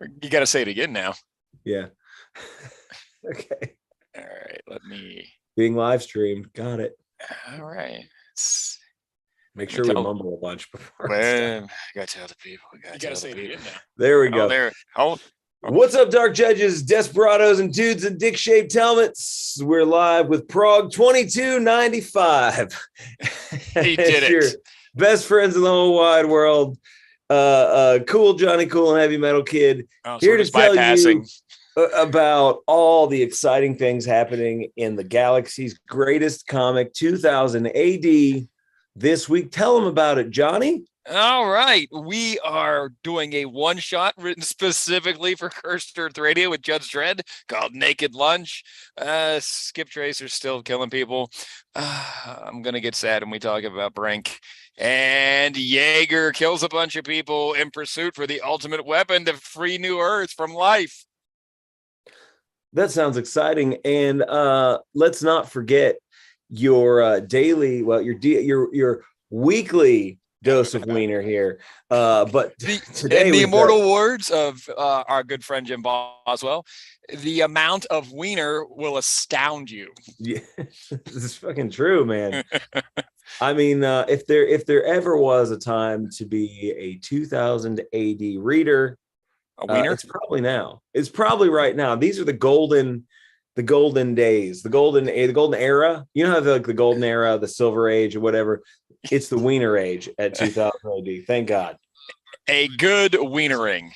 You got to say it again now. Yeah. Okay. All right, let me. Being live streamed. Got it. All right. Make Let me sure we tell. mumble a bunch before it starts. Well, I got to tell the people. You gotta say it again now. There we Oh, go. there. Oh, What's up, Dark Judges, Desperados, and Dudes and Dick-shaped helmets? We're live with Prog 2295. he did Your it. best friends in the whole wide world. Cool Johnny Cool and Heavy Metal Kid. Oh, so Here we're to just tell bypassing. you about all the exciting things happening in the galaxy's greatest comic, 2000 AD. This week, tell them about it, Johnny. All right. We are doing a one-shot written specifically for Cursed Earth Radio with Judge Dredd called Naked Lunch. Skip Tracer's still killing people. I'm going to get sad when we talk about Brink. And Jaeger kills a bunch of people in pursuit for the ultimate weapon to free New Earth from life. That sounds exciting. And let's not forget your daily, well, your weekly dose of wiener here. But today, in the immortal words of our good friend Jim Boswell, the amount of wiener will astound you. Yeah, this is fucking true, man. I mean, if there ever was a time to be a 2000 AD reader, a wiener, it's probably now. It's probably right now. These are the golden days, the golden era. You know how the golden era, the silver age, or whatever. It's the wiener age at 2000 AD. Thank God. A good wienering.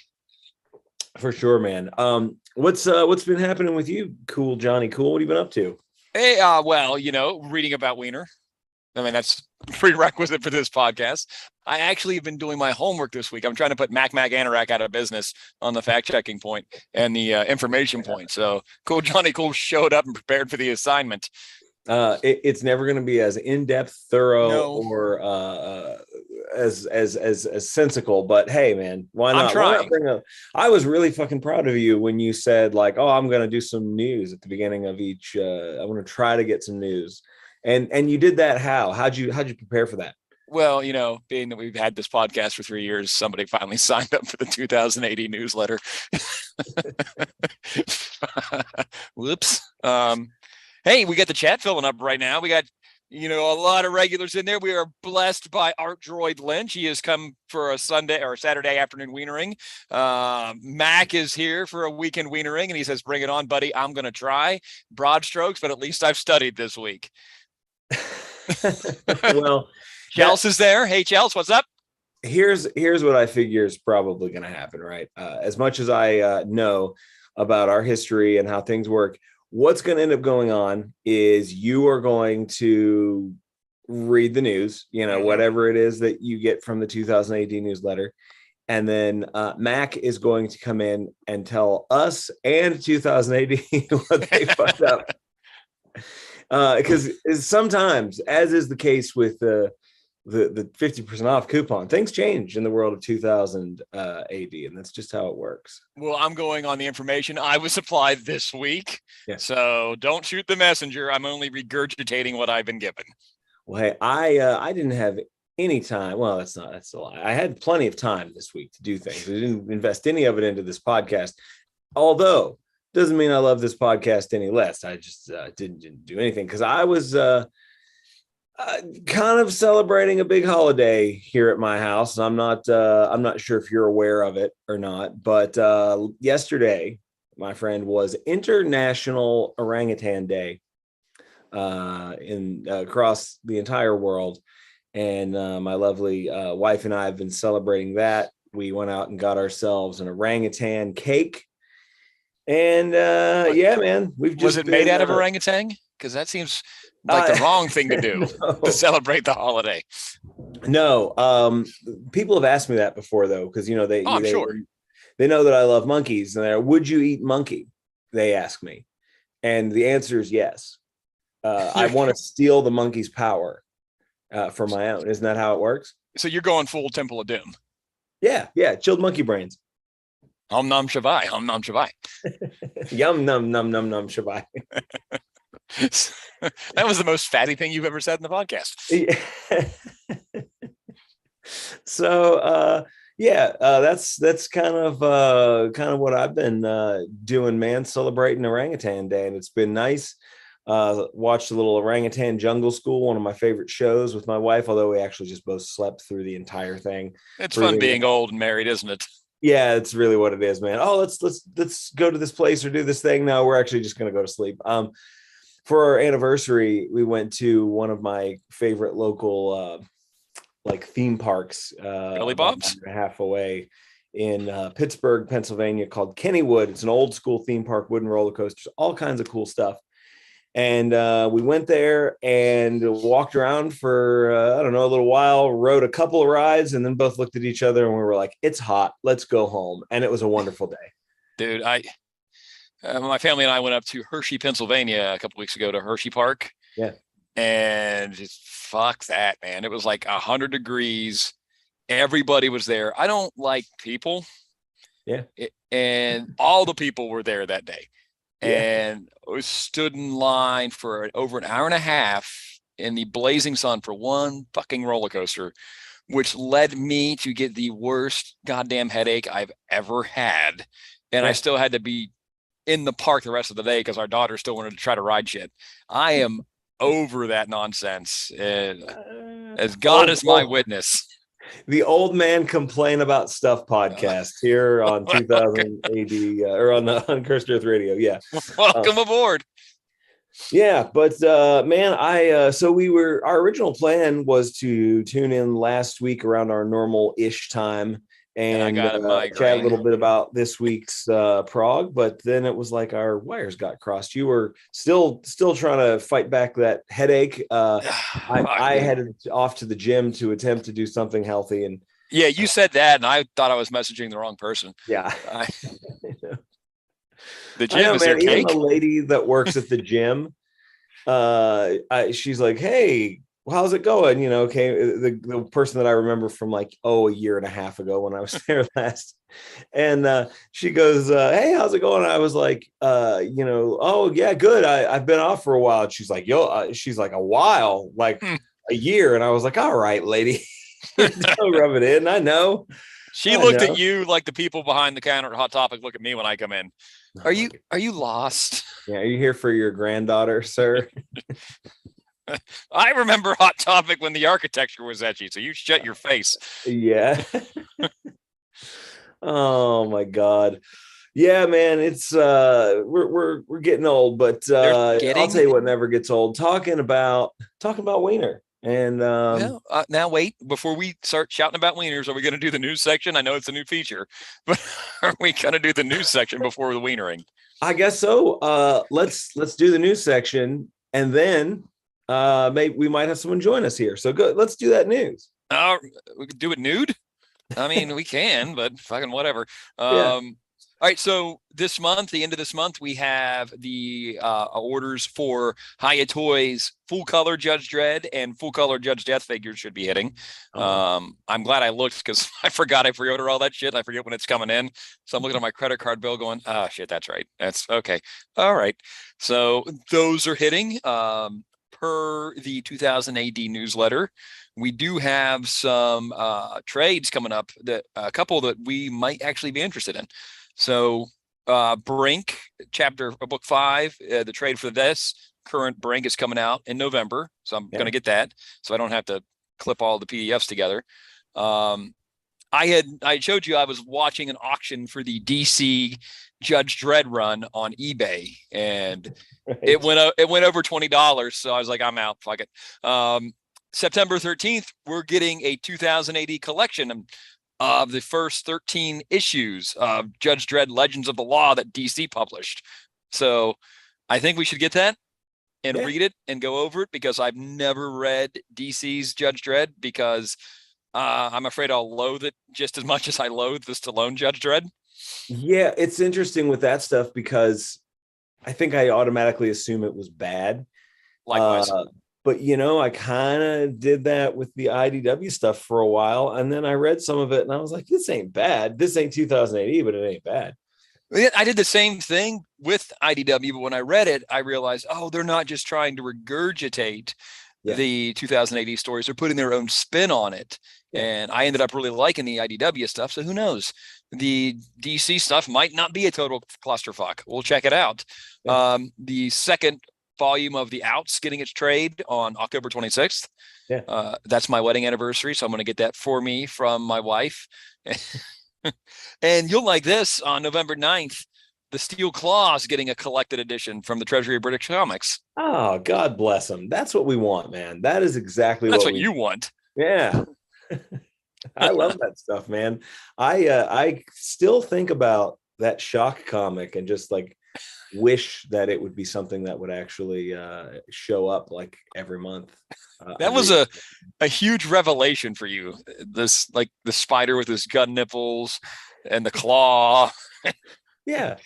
For sure, man. What's been happening with you, Cool Johnny Cool? What have you been up to? Hey, well, reading about wiener. I mean, that's prerequisite for this podcast. I actually have been doing my homework this week. I'm trying to put Mac Anorak out of business on the fact-checking point and the information point. So Cool Johnny Cool showed up and prepared for the assignment. It's never going to be as in-depth, thorough, or as sensical. But hey, man, why not? I'm trying. I was really fucking proud of you when you said like, "Oh, I'm going to do some news at the beginning of each. I want to try to get some news," and you did that. How'd you prepare for that? Well, being that we've had this podcast for 3 years, somebody finally signed up for the 2080 newsletter. Whoops. Hey, we got the chat filling up right now. We got, a lot of regulars in there. We are blessed by Art Droid Lynch. He has come for a Sunday or Saturday afternoon wienering. Mac is here for a weekend wienering, and he says, "Bring it on, buddy. I'm going to try broad strokes, but at least I've studied this week." Well, Chels is there. Hey, Chels, what's up? Here's what I figure is probably going to happen, right? As much as I know about our history and how things work, what's going to end up going on is you are going to read the news, whatever it is that you get from the 2000 AD newsletter. And then Mac is going to come in and tell us and 2000 AD what they fucked up. Because sometimes, as is the case with the 50% off coupon, things change in the world of 2000 AD, and that's just how it works. Well, I'm going on the information I was supplied this week. Yeah. So don't shoot the messenger. I'm only regurgitating what I've been given. Well, hey, I didn't have any time. Well, that's a lie. I had plenty of time this week to do things. I didn't invest any of it into this podcast. Although, doesn't mean I love this podcast any less. I just didn't do anything because I was kind of celebrating a big holiday here at my house. I'm not sure if you're aware of it or not, but yesterday, my friend, was International Orangutan Day across the entire world, and my lovely wife and I have been celebrating that. We went out and got ourselves an orangutan cake, and yeah, man, was it made out of orangutan? Because that seems like the wrong thing to do to celebrate the holiday. No, people have asked me that before though, because I'm sure they know that I love monkeys, and they're, "Would you eat monkey?" They ask me, and the answer is yes. I want to steal the monkey's power for my own. Isn't that how it works? So you're going full Temple of Doom. Yeah, chilled monkey brains. Hum nom shavai, hum nom shavai. Yum num num num num shavai. That was the most fatty thing you've ever said in the podcast. Yeah. So Yeah, that's kind of what I've been doing, man. Celebrating Orangutan Day, and it's been nice. Watched a little Orangutan Jungle School, one of my favorite shows, with my wife. Although we actually just both slept through the entire thing, It's fun proving that, being old and married, isn't it? yeah, it's really what it is, man. Oh, let's go to this place or do this thing. No, we're actually just gonna go to sleep. For our anniversary, we went to one of my favorite local like theme parks Billy about an hour Bob's. and a half away in Pittsburgh, Pennsylvania, called Kennywood. It's an old school theme park, wooden roller coasters, all kinds of cool stuff. And we went there and walked around for I don't know, a little while, rode a couple of rides, and then both looked at each other and we were like, "It's hot, let's go home." And it was a wonderful day. Dude, my family and I went up to Hershey, Pennsylvania a couple weeks ago to Hershey Park, Yeah, and just fuck that, man. It was like 100 degrees. Everybody was there. I don't like people, yeah, and all the people were there that day. yeah. And I stood in line for over an hour and a half in the blazing sun for one fucking roller coaster, which led me to get the worst goddamn headache I've ever had. And I Yeah. still had to be in the park the rest of the day because our daughter still wanted to try to ride shit. I am over that nonsense. As God Old, is my old, witness. the old man complain about stuff podcast here on Okay. 2000 AD or on Cursed Earth Radio. Yeah. Uh, Welcome aboard. yeah, but man, I so we were our original plan was to tune in last week around our normal ish time And I and got a chat a migraine. little bit about this week's Prog, but then it was like our wires got crossed. You were still trying to fight back that headache. Fuck, I dude. headed off to the gym to attempt to do something healthy, and Yeah, you uh, said that, and I thought I was messaging the wrong person. yeah. I, the I gym, know, is there man. Even the cake? lady that works at the gym, she's like, "Hey, well, how's it going?" You know, okay, the person that I remember from like a year and a half ago when I was there last, and she goes, "Hey, how's it going?" And I was like, "Oh yeah, good. I've been off for a while." And she's like, "Yo," she's like, "A while, like a year," and I was like, "All right, lady, don't rub it in. She I looked at know." you like the people behind the counter at Hot Topic look at me when I come in. Oh my God. Are you lost? Yeah, are you here for your granddaughter, sir? I remember Hot Topic when the architecture was etchy, so you shut your face. Yeah. Oh my God. Yeah, man, it's we're getting old, but There's I'll tell getting you what never gets old. Talking about Wiener. And well. Now wait, before we start shouting about wieners, are we going to do the news section? I know it's a new feature, but are we going to do the news section before the wienering? I guess so. Let's do the news section, and then maybe we might have someone join us here. So good. Let's do that news. We could do it nude. I mean, we can, but fucking whatever. Yeah. All right, so this month, the end of this month, we have the orders for Hiya Toys full color Judge Dredd and full color Judge Death figures should be hitting. Oh. I'm glad I looked because I forgot I pre-order all that shit. I forget when it's coming in, so I'm looking at my credit card bill, going, "Ah, shit, that's right. That's okay. All right." So those are hitting. Per the 2000 AD newsletter, we do have some trades coming up, that a couple that we might actually be interested in. So Brink book 5, the trade for this current Brink is coming out in November, so I'm going Yeah. to get that, so I don't have to clip all the PDFs together. I showed you I was watching an auction for the DC Judge Dredd run on eBay, and Right. it went over $20, so I was like, I'm out. Fuck it. September 13th, we're getting a 2000 AD collection of the first 13 issues of Judge Dredd Legends of the Law that DC published. So I think we should get that and Yeah. read it and go over it, because I've never read DC's Judge Dredd, because I'm afraid I'll loathe it just as much as I loathe the Stallone Judge Dredd. Yeah, it's interesting with that stuff because I think I automatically assume it was bad. Likewise. But I kind of did that with the IDW stuff for a while, and then I read some of it, and I was like, "This ain't bad. This ain't 2080, but it ain't bad." I did the same thing with IDW, but when I read it, I realized, oh, they're not just trying to regurgitate Yeah. the 2080 stories are putting their own spin on it. Yeah. And I ended up really liking the IDW stuff. So who knows? The DC stuff might not be a total clusterfuck. We'll check it out. Yeah. The second volume of The Outs getting its trade on October 26th. Yeah. That's my wedding anniversary. So I'm going to get that for me from my wife. And you'll like this on November 9th. The Steel Claws getting a collected edition from the Treasury of British Comics. Oh, God bless them. That's what we want, man. That is exactly That's what what you want. Yeah. I love that stuff, man. I still think about that Shock comic and just like wish that it would be something that would actually show up like every month. That was a huge revelation for you. This, like the spider with his gun nipples and the claw. Yeah,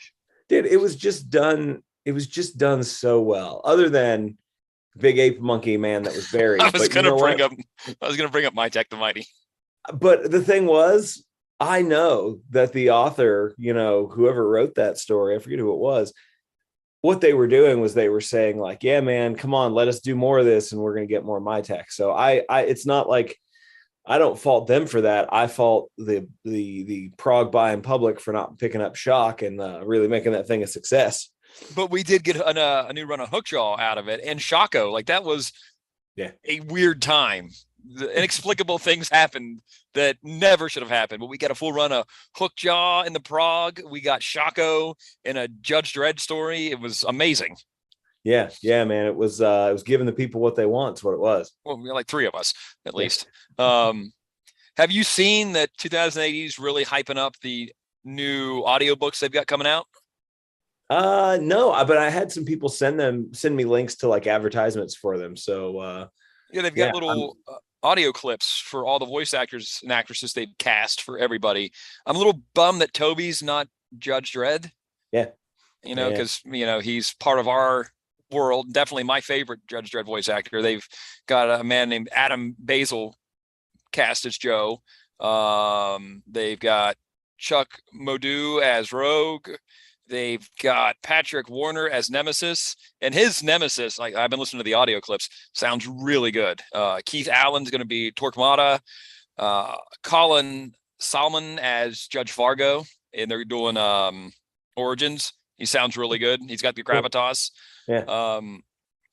dude, it was just done. It was just done so well. Other than Big Ape Monkey Man that was buried. I was going to bring up My Tech the Mighty. But the thing was, I know that the author, whoever wrote that story, I forget who it was, what they were doing was they were saying like, yeah, man, come on, let us do more of this and we're going to get more My Tech. So it's not like I don't fault them for that. I fault the Prog buy in public for not picking up Shock and really making that thing a success. But we did get a new run of Hookjaw out of it, and Shocko. Like that was a weird time. The inexplicable things happened that never should have happened. But we got a full run of Hookjaw in the Prog. We got Shocko in a Judge Dredd story. It was amazing. Yeah, man. It was giving the people what they want. It's what it was. Well, we like three of us at least. Have you seen that 2080s really hyping up the new audiobooks they've got coming out? No, but I had some people send me links to like advertisements for them. So they've got little audio clips for all the voice actors and actresses they've cast for everybody. I'm a little bummed that Toby's not Judge Dredd. Yeah. Because he's part of our world. Definitely my favorite Judge Dredd voice actor. They've got a man named Adam Basil cast as Joe. They've got Chuck Modu as Rogue. They've got Patrick Warner as Nemesis, and his Nemesis, like I've been listening to the audio clips, sounds really good. Keith Allen's going to be Torquemada. Colin Salmon as Judge Fargo, and they're doing Origins. He sounds really good. He's got the gravitas. Yeah.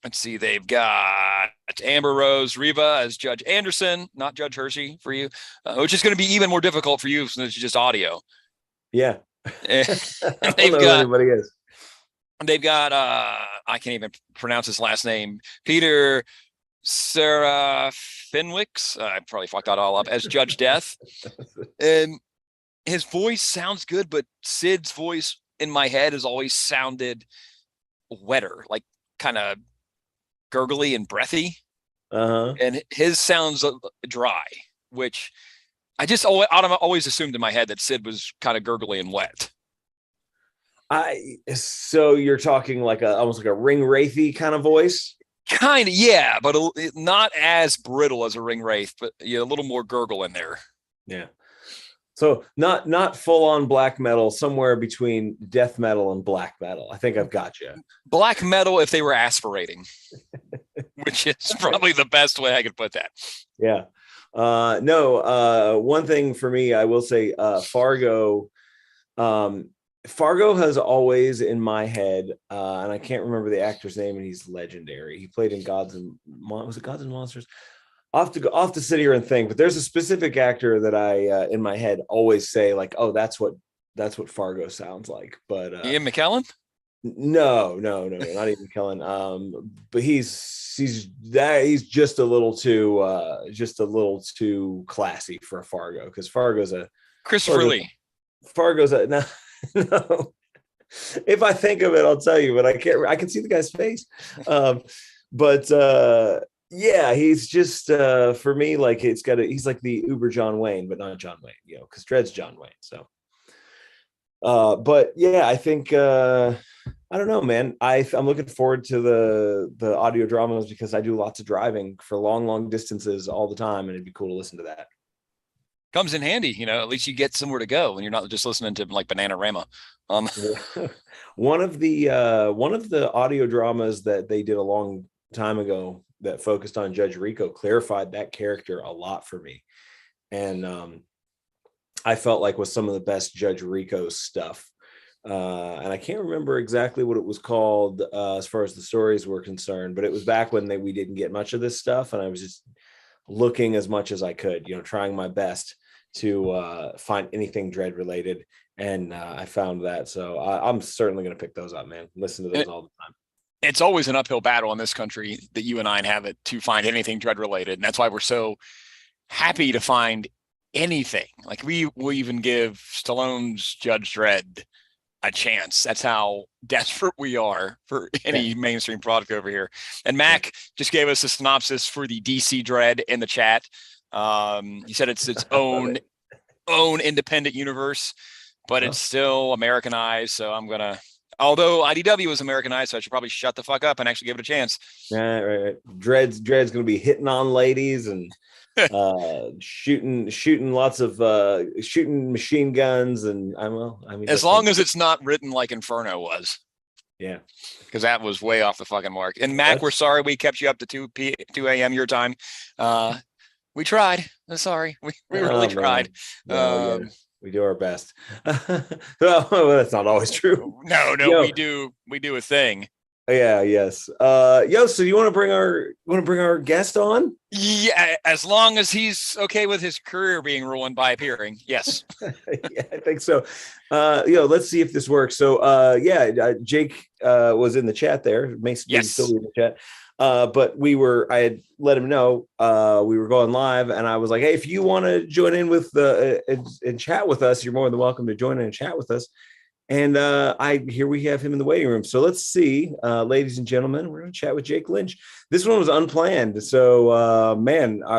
Let's see. They've got Amber Rose Riva as Judge Anderson, not Judge Hershey for you, which is going to be even more difficult for you since it's just audio. Yeah. They've got I can't even pronounce his last name, Peter Serafinwicz. I probably fucked that all up, as Judge Death. And his voice sounds good, but Sid's voice in my head has always sounded wetter, like kind of gurgly and breathy. And his sounds dry, which I just always assumed in my head that Sid was kind of gurgly and wet. So you're talking like almost like a Ring Wraithy kind of voice? Kind of, yeah, but not as brittle as a Ring Wraith, but a little more gurgle in there. Yeah. So not full on black metal, somewhere between death metal and black metal. I think I've got you. Black metal if they were aspirating, which is probably the best way I could put that. Yeah. One thing for me, I will say, Fargo has always in my head, and I can't remember the actor's name, and he's legendary. He played in Gods and Monsters? I'll have to sit here and think, but there's a specific actor that I in my head always say like, oh, that's what Fargo sounds like. But Ian McKellen? No, not Ian McKellen. But he's just a little too classy for a Fargo, because Fargo's a Christopher Lee. Fargo's a no. If I think of it, I'll tell you, but I can't. I can see the guy's face. Yeah, he's just for me, like he's like the Uber John Wayne, but not John Wayne, because Dredd's John Wayne. So, but yeah, I think I don't know, man. I'm looking forward to the audio dramas because I do lots of driving for long distances all the time, and it'd be cool to listen to that. Comes in handy, at least you get somewhere to go when you're not just listening to like Bananarama. One of the audio dramas that they did along time ago that focused on Judge Rico clarified that character a lot for me. And I felt like with some of the best Judge Rico stuff. And I can't remember exactly what it was called as far as the stories were concerned, but it was back when we didn't get much of this stuff. And I was just looking as much as I could, trying my best to find anything Dredd related. And I found that. So I'm certainly going to pick those up, man. Listen to those all the time. It's always an uphill battle in this country that you and I have it to find anything Dredd related. And that's why we're so happy to find anything. Like we will even give Stallone's Judge Dredd a chance. That's how desperate we are for any mainstream product over here. And Mac just gave us a synopsis for the DC Dredd in the chat. He said it's its own independent universe, but it's still Americanized. So I'm gonna, although IDW was Americanized, so I should probably shut the fuck up and actually give it a chance. Right. Dredd's gonna be hitting on ladies and shooting lots of shooting machine guns, and as long as it's not written like Inferno was. Yeah, because that was way off the fucking mark. And Mac, we're sorry we kept you up to 2 a.m. your time. We tried. I'm sorry. We really tried. We do our best. Well, that's not always true. No, we do a thing. Yeah, yes. So you want to bring our guest on? Yeah, as long as he's okay with his career being ruined by appearing. Yes. Yeah, I think so. Let's see if this works. So Jake was in the chat there. Mason is still in the chat. But I had let him know we were going live, and I was like, hey, if you want to join in with and chat with us, you're more than welcome to join in and chat with us. And here we have him in the waiting room. So let's see, ladies and gentlemen, we're going to chat with Jake Lynch. This one was unplanned. So,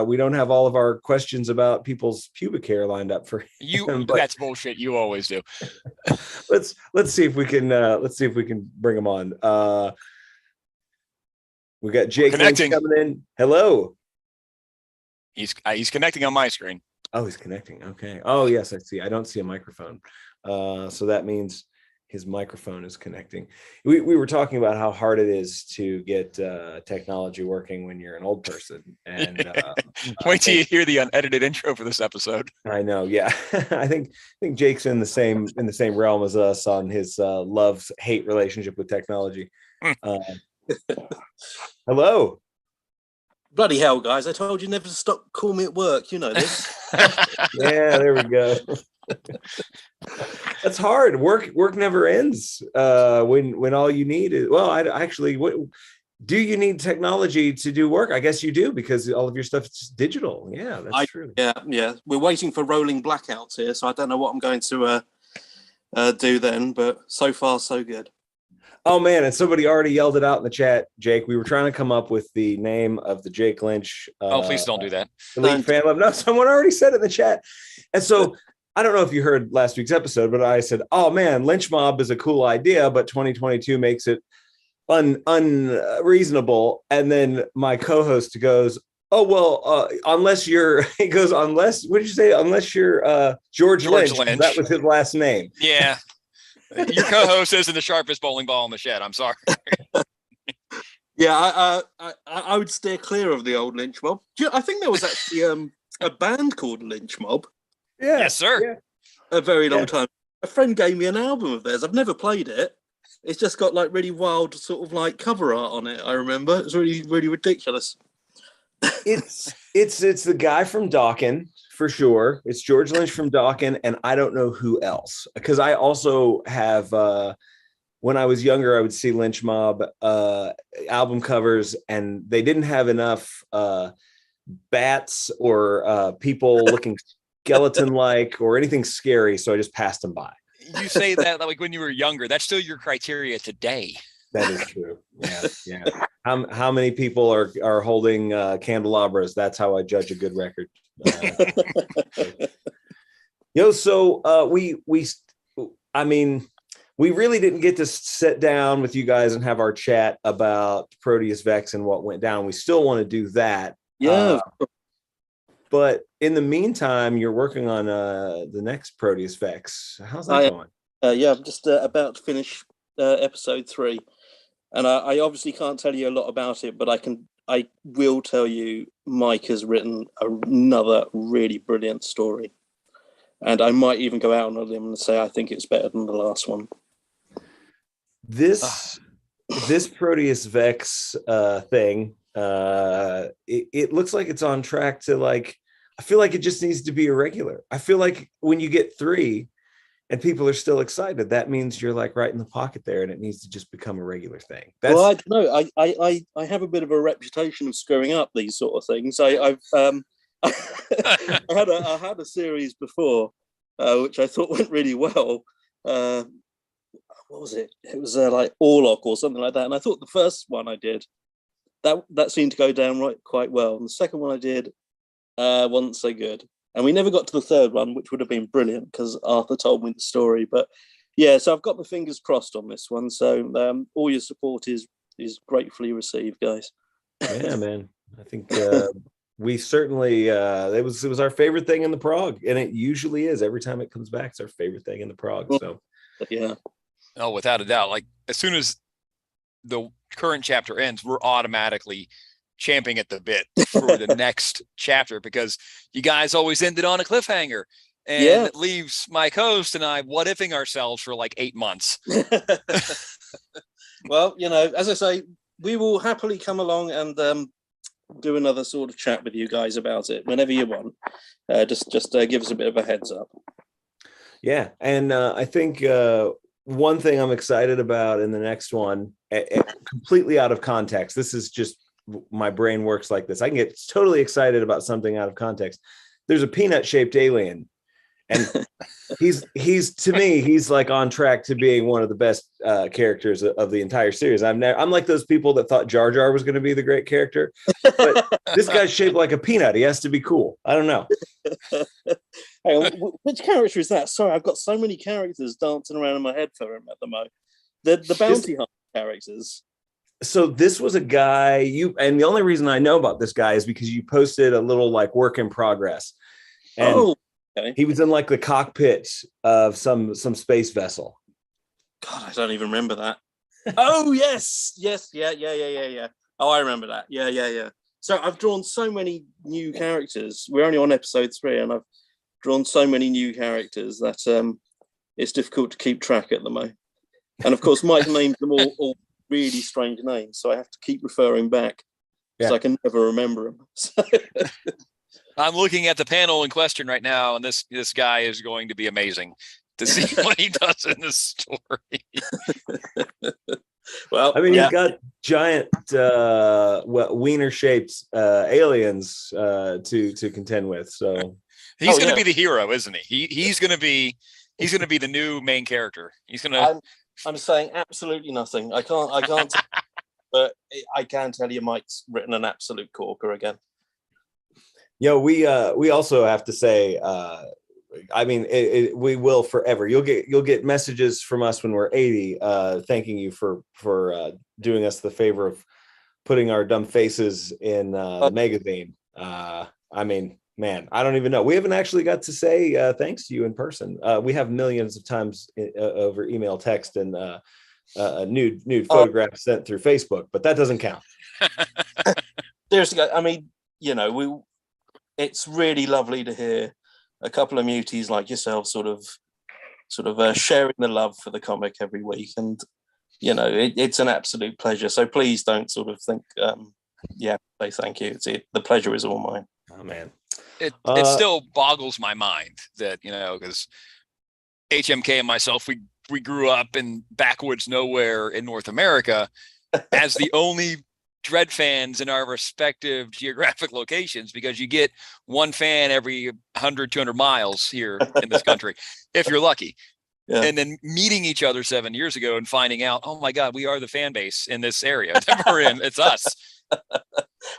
we don't have all of our questions about people's pubic hair lined up for you. That's bullshit. You always do. let's see if we can bring him on. We got Jake Lynch coming in. Hello. He's connecting on my screen. Oh, he's connecting. Okay. Oh, yes, I see. I don't see a microphone. So that means his microphone is connecting. We were talking about how hard it is to get technology working when you're an old person. And wait till you hear the unedited intro for this episode. I know. Yeah. I think Jake's in the same realm as us on his love-hate relationship with technology. Hello. Bloody hell, guys. I told you never to stop calling me at work. You know this. Yeah, there we go. That's hard. Work never ends. When all you need is, do you need technology to do work? I guess you do, because all of your stuff is digital. Yeah, that's true. Yeah. We're waiting for rolling blackouts here, so I don't know what I'm going to do then, but so far so good. Oh man, and somebody already yelled it out in the chat, Jake. We were trying to come up with the name of the Jake Lynch. Please don't do that. Elite fan club. No, someone already said it in the chat. And so I don't know if you heard last week's episode, but I said, oh man, Lynch Mob is a cool idea, but 2022 makes it unreasonable. And then my co-host goes, oh, well, unless you're, he goes, unless, what did you say? Unless you're George Lynch. That was his last name. Yeah. Your co-host isn't the sharpest bowling ball in the shed. I'm sorry. Yeah, I would steer clear of the old Lynch Mob. I think there was actually a band called Lynch Mob. Yeah. Yes, sir. Yeah. A very long time. A friend gave me an album of theirs. I've never played it. It's just got like really wild sort of like cover art on it. I remember it's really, really ridiculous. It's the guy from Dawkins for sure. It's George Lynch from Dawkins, and I don't know who else, because I also have when I was younger, I would see Lynch Mob album covers, and they didn't have enough bats or people looking skeleton-like or anything scary, so I just passed them by. You say that like when you were younger. That's still your criteria today. That is true. Yeah. How many people are holding candelabras? That's how I judge a good record. So we really didn't get to sit down with you guys and have our chat about Proteus Vex and what went down. We still want to do that. Yeah. But in the meantime, you're working on the next Proteus Vex. How's that going? I'm just about to finish episode 3. And I obviously can't tell you a lot about it, but I will tell you Mike has written another really brilliant story. And I might even go out on a limb and say I think it's better than the last one. This Proteus Vex thing, it looks like it's on track to, like, I feel like it just needs to be a regular. I feel like when you get 3 and people are still excited, that means you're like right in the pocket there, and it needs to just become a regular thing. Well, I don't know. I have a bit of a reputation of screwing up these sort of things. I've I had a series before, which I thought went really well. What was it? It was like Orlok or something like that. And I thought the first one I did, that seemed to go down quite well. And the second one I did wasn't so good. And we never got to the third one, which would have been brilliant because Arthur told me the story. But yeah, so I've got my fingers crossed on this one. So all your support is gratefully received, guys. Yeah, man. I think we certainly it was our favorite thing in the Prog, and it usually is. Every time it comes back, it's our favorite thing in the Prog. So yeah. Oh, without a doubt. Like, as soon as the current chapter ends, we're automatically champing at the bit for the next chapter, because you guys always ended on a cliffhanger, and it leaves my host and I what ifing ourselves for like 8 months. Well, as I say, we will happily come along and do another sort of chat with you guys about it whenever you want. Just give us a bit of a heads up. Yeah, and I think one thing I'm excited about in the next one, completely out of context, this is just, my brain works like this. I can get totally excited about something out of context. There's a peanut-shaped alien, and he's to me, he's like on track to being one of the best characters of the entire series. I'm like those people that thought Jar Jar was going to be the great character, but this guy's shaped like a peanut. He has to be cool. I don't know. Hang on, which character is that? Sorry, I've got so many characters dancing around in my head for him at the moment. The bounty hunter characters. So this was a guy and the only reason I know about this guy is because you posted a little like work in progress, and okay. He was in like the cockpit of some space vessel. God, I don't even remember that. Oh yes, yeah. Oh, I remember that. Yeah. So I've drawn so many new characters. We're only on episode 3, and I've drawn so many new characters that it's difficult to keep track at the moment. And of course, Mike named them all really strange names, so I have to keep referring back because I can never remember them. So. I'm looking at the panel in question right now, and this guy is going to be amazing to see what he does in this story. Well, I mean, he's got giant, wiener-shaped aliens to contend with. So he's going to be the hero, isn't he? He's going to be the new main character. He's going to. I'm saying absolutely nothing. I can't. But I can tell you, Mike's written an absolute corker again. We also have to say, I mean, we will forever. You'll get messages from us when we're 80, thanking you for doing us the favor of putting our dumb faces in the magazine. I mean, man, I don't even know. We haven't actually got to say thanks to you in person. We have millions of times over email, text, and nude photographs sent through Facebook, but that doesn't count. Seriously, I mean, it's really lovely to hear a couple of muties like yourself sort of sharing the love for the comic every week, and it's an absolute pleasure. So please don't sort of think, say thank you. The pleasure is all mine. Oh man, it still boggles my mind that because HMK and myself, we grew up in backwoods nowhere in North America as the only Dredd fans in our respective geographic locations, because you get one fan every 100, 200 miles here in this country, if you're lucky. Yeah. And then meeting each other 7 years ago and finding out, oh my God, we are the fan base in this area that we're in. It's us.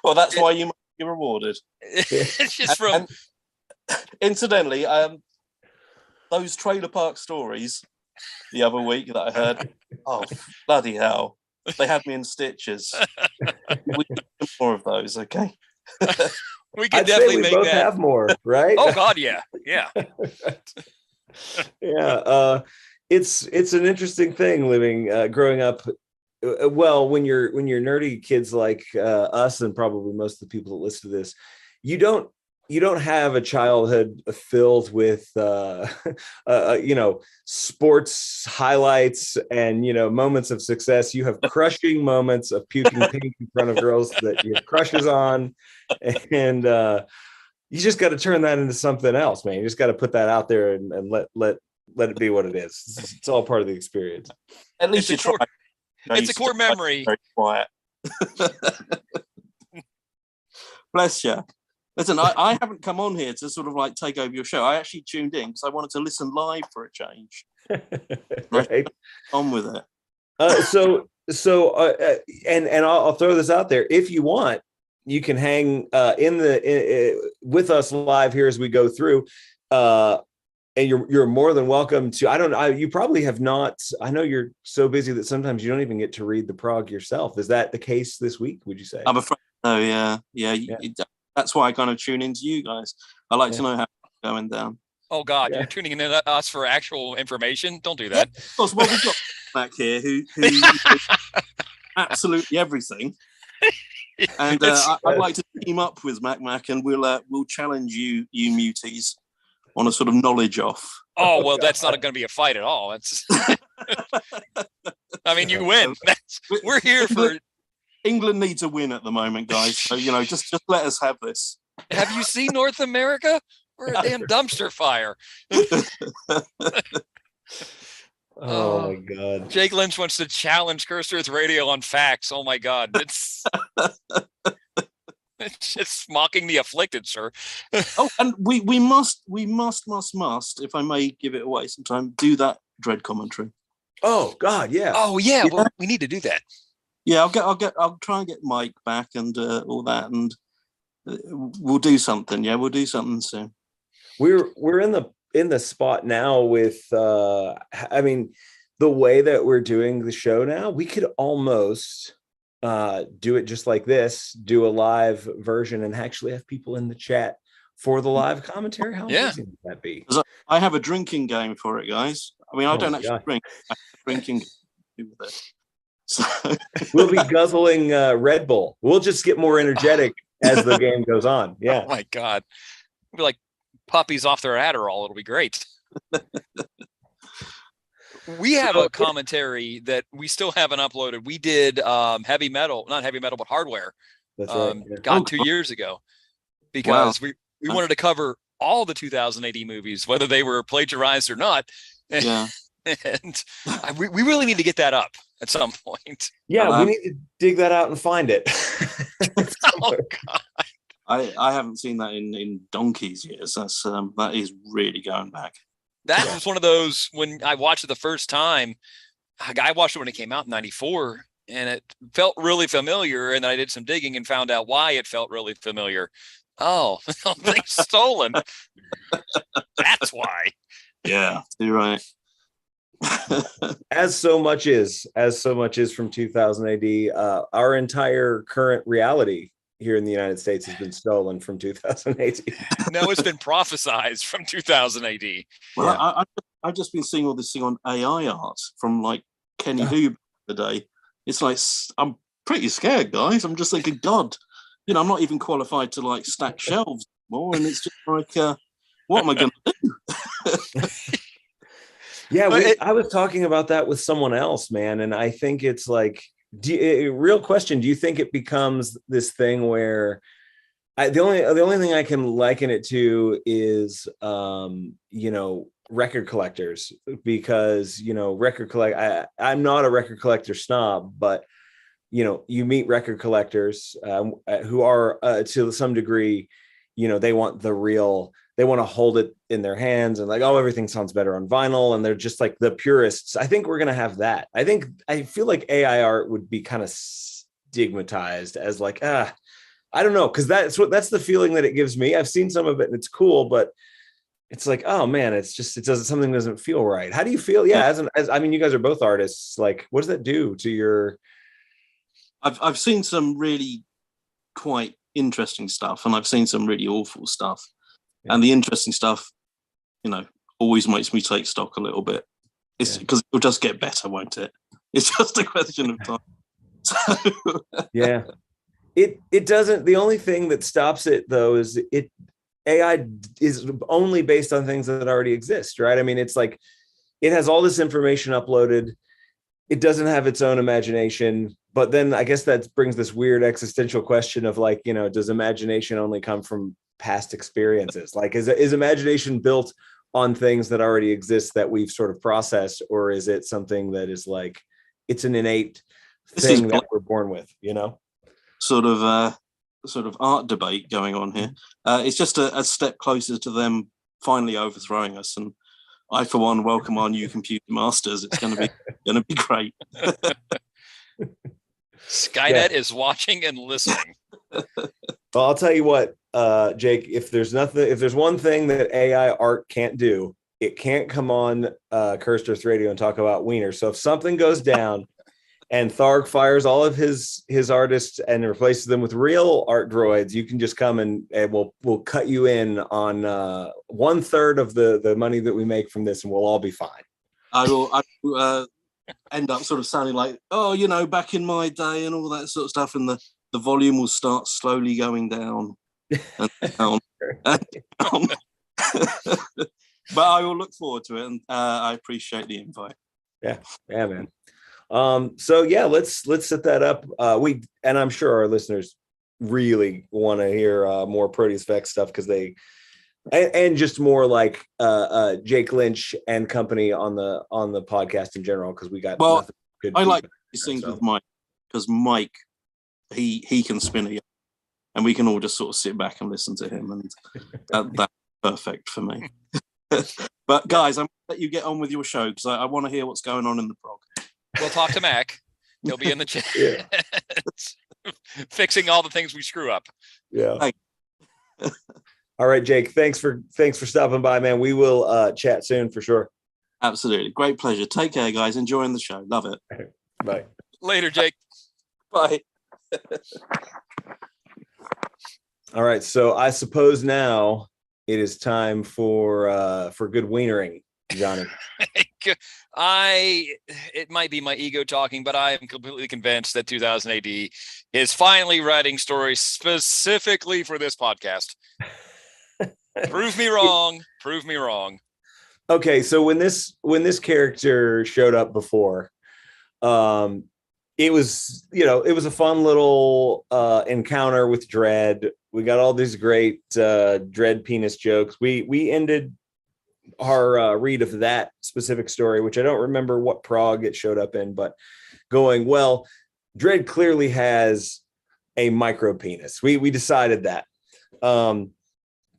Well, that's why you must be rewarded. It's just from. Incidentally, those trailer park stories the other week that I heard, oh, bloody hell. They had me in stitches. We need more of those, okay? We can definitely make both that. Have more, right? Oh God, yeah. Yeah. It's an interesting thing living, growing up well, when you're nerdy kids like us, and probably most of the people that listen to this, you don't have a childhood filled with sports highlights and moments of success. You have crushing moments of puking pink in front of girls that you have crushes on, and you just got to turn that into something else, man. You just got to put that out there and let it be what it is. It's all part of the experience. At least you try. It's a core memory. Very quiet. Bless you. Listen, I haven't come on here to sort of like take over your show. I actually tuned in because I wanted to listen live for a change. Right. On with it. And I'll throw this out there. If you want, you can hang with us live here as we go through. And you're more than welcome to. You probably have not. I know you're so busy that sometimes you don't even get to read the Prog yourself. Is that the case this week, would you say? I'm afraid so, yeah. That's why I kind of tune into you guys. I like to know how it's going down. Oh God, you're tuning in to us for actual information. Don't do that. Of course, well, we've got Mac here who absolutely everything. And I'd like to team up with Mac, and we'll challenge you muties on a sort of knowledge off. Oh well, that's not going to be a fight at all. That's. I mean, you win. We're here for. England needs a win at the moment, guys. So just let us have this. Have you seen North America? We're a damn dumpster fire. Oh my God. Jake Lynch wants to challenge Cursed Earth Radio on facts. Oh my God. It's just mocking the afflicted, sir. Oh, and we must, if I may give it away sometime, do that Dredd commentary. Oh God, yeah. Oh yeah. Well, we need to do that. Yeah, I'll try and get Mike back and all that, and we'll do something. Yeah, we'll do something soon. We're in the spot now with I mean, the way that we're doing the show now, we could almost do it just like this, do a live version and actually have people in the chat for the live commentary. How amazing would that be? I have a drinking game for it, guys. I mean, I don't actually drink. I have a drinking game with it. So we'll be guzzling Red Bull. We'll just get more energetic as the game goes on. Yeah. Oh my God. We'll be like puppies off their Adderall. It'll be great. We have a commentary that we still haven't uploaded. We did not heavy metal, but hardware. That's right. Yeah. 2 years ago, because we wanted to cover all the 2000 AD movies, whether they were plagiarized or not. Yeah. And we really need to get that up at some point. Yeah, we need to dig that out and find it. Oh God. I haven't seen that in donkey's years. That is really going back. That was one of those, when I watched it the first time, I watched it when it came out in 94, and it felt really familiar. And then I did some digging and found out why it felt really familiar. Oh, things stolen. That's why. Yeah, you're right. as so much is from 2000 AD. Our entire current reality here in the United States has been stolen from 2000 AD. No, it's been prophesized from 2000 AD. Well, yeah. I've just been seeing all this thing on AI art from like Kenny Hoob today. It's like, I'm pretty scared, guys. I'm just thinking, God, I'm not even qualified to like stack shelves more, and it's just like, what am I going to do? Yeah, I was talking about that with someone else, man, and I think it's like, real question: do you think it becomes this thing where the only thing I can liken it to is, record collectors, because I'm not a record collector snob, but you meet record collectors who are to some degree, they want the real. They want to hold it in their hands and like, oh, everything sounds better on vinyl. And they're just like the purists. I think we're going to have that. I feel like AI art would be kind of stigmatized as like, I don't know. Cause that's the feeling that it gives me. I've seen some of it and it's cool, but it's like, oh man, something doesn't feel right. How do you feel? Yeah. I mean, you guys are both artists. Like, what does that do to your? I've seen some really quite interesting stuff, and I've seen some really awful stuff. And the interesting stuff, always makes me take stock a little bit. It's because it'll just get better, won't it? It's just a question of time. So, Yeah. It doesn't. The only thing that stops it though is AI is only based on things that already exist, right? I mean, it's like it has all this information uploaded. It doesn't have its own imagination. But then I guess that brings this weird existential question of like, does imagination only come from past experiences? Like, is imagination built on things that already exist that we've sort of processed, or is it something that is like it's an innate thing that we're born with? Sort of art debate going on here. It's just a step closer to them finally overthrowing us, and I, for one, welcome our new computer masters. It's going to be great. Skynet is watching and listening. Well, I'll tell you what, Jake. If there's one thing that AI art can't do, it can't come on Cursed Earth Radio and talk about Wiener. So if something goes down and Tharg fires all of his artists and replaces them with real art droids, you can just come and we'll cut you in on 1/3 of the money that we make from this, and we'll all be fine. I will end up sort of sounding like, back in my day and all that sort of stuff, and the volume will start slowly going down and down and down. But I will look forward to it, and I appreciate the invite. Yeah, man. So yeah, let's set that up. And I'm sure our listeners really want to hear more Proteus Vex stuff, because and just more like Jake Lynch and company on the podcast in general, because we got good. I like these things with Mike, because Mike he can spin it, and we can all just sort of sit back and listen to him, and that's perfect for me. But guys, I'm gonna let you get on with your show, because I want to hear what's going on in the prog. We'll talk to Mac. He'll be in the chat, fixing all the things we screw up. Yeah. All right, Jake. Thanks for stopping by, man. We will chat soon for sure. Absolutely, great pleasure. Take care, guys. Enjoying the show. Love it. Bye. Later, Jake. Bye. All right. So I suppose now it is time for good wienering, Johnny. It might be my ego talking, but I am completely convinced that 2000 AD is finally writing stories specifically for this podcast. Prove me wrong. Prove me wrong. Okay, so when this character showed up before, it was a fun little encounter with Dredd. We got all these great Dredd penis jokes. We ended our read of that specific story, which I don't remember what Prog it showed up in, but going, well, Dredd clearly has a micro penis. We decided that.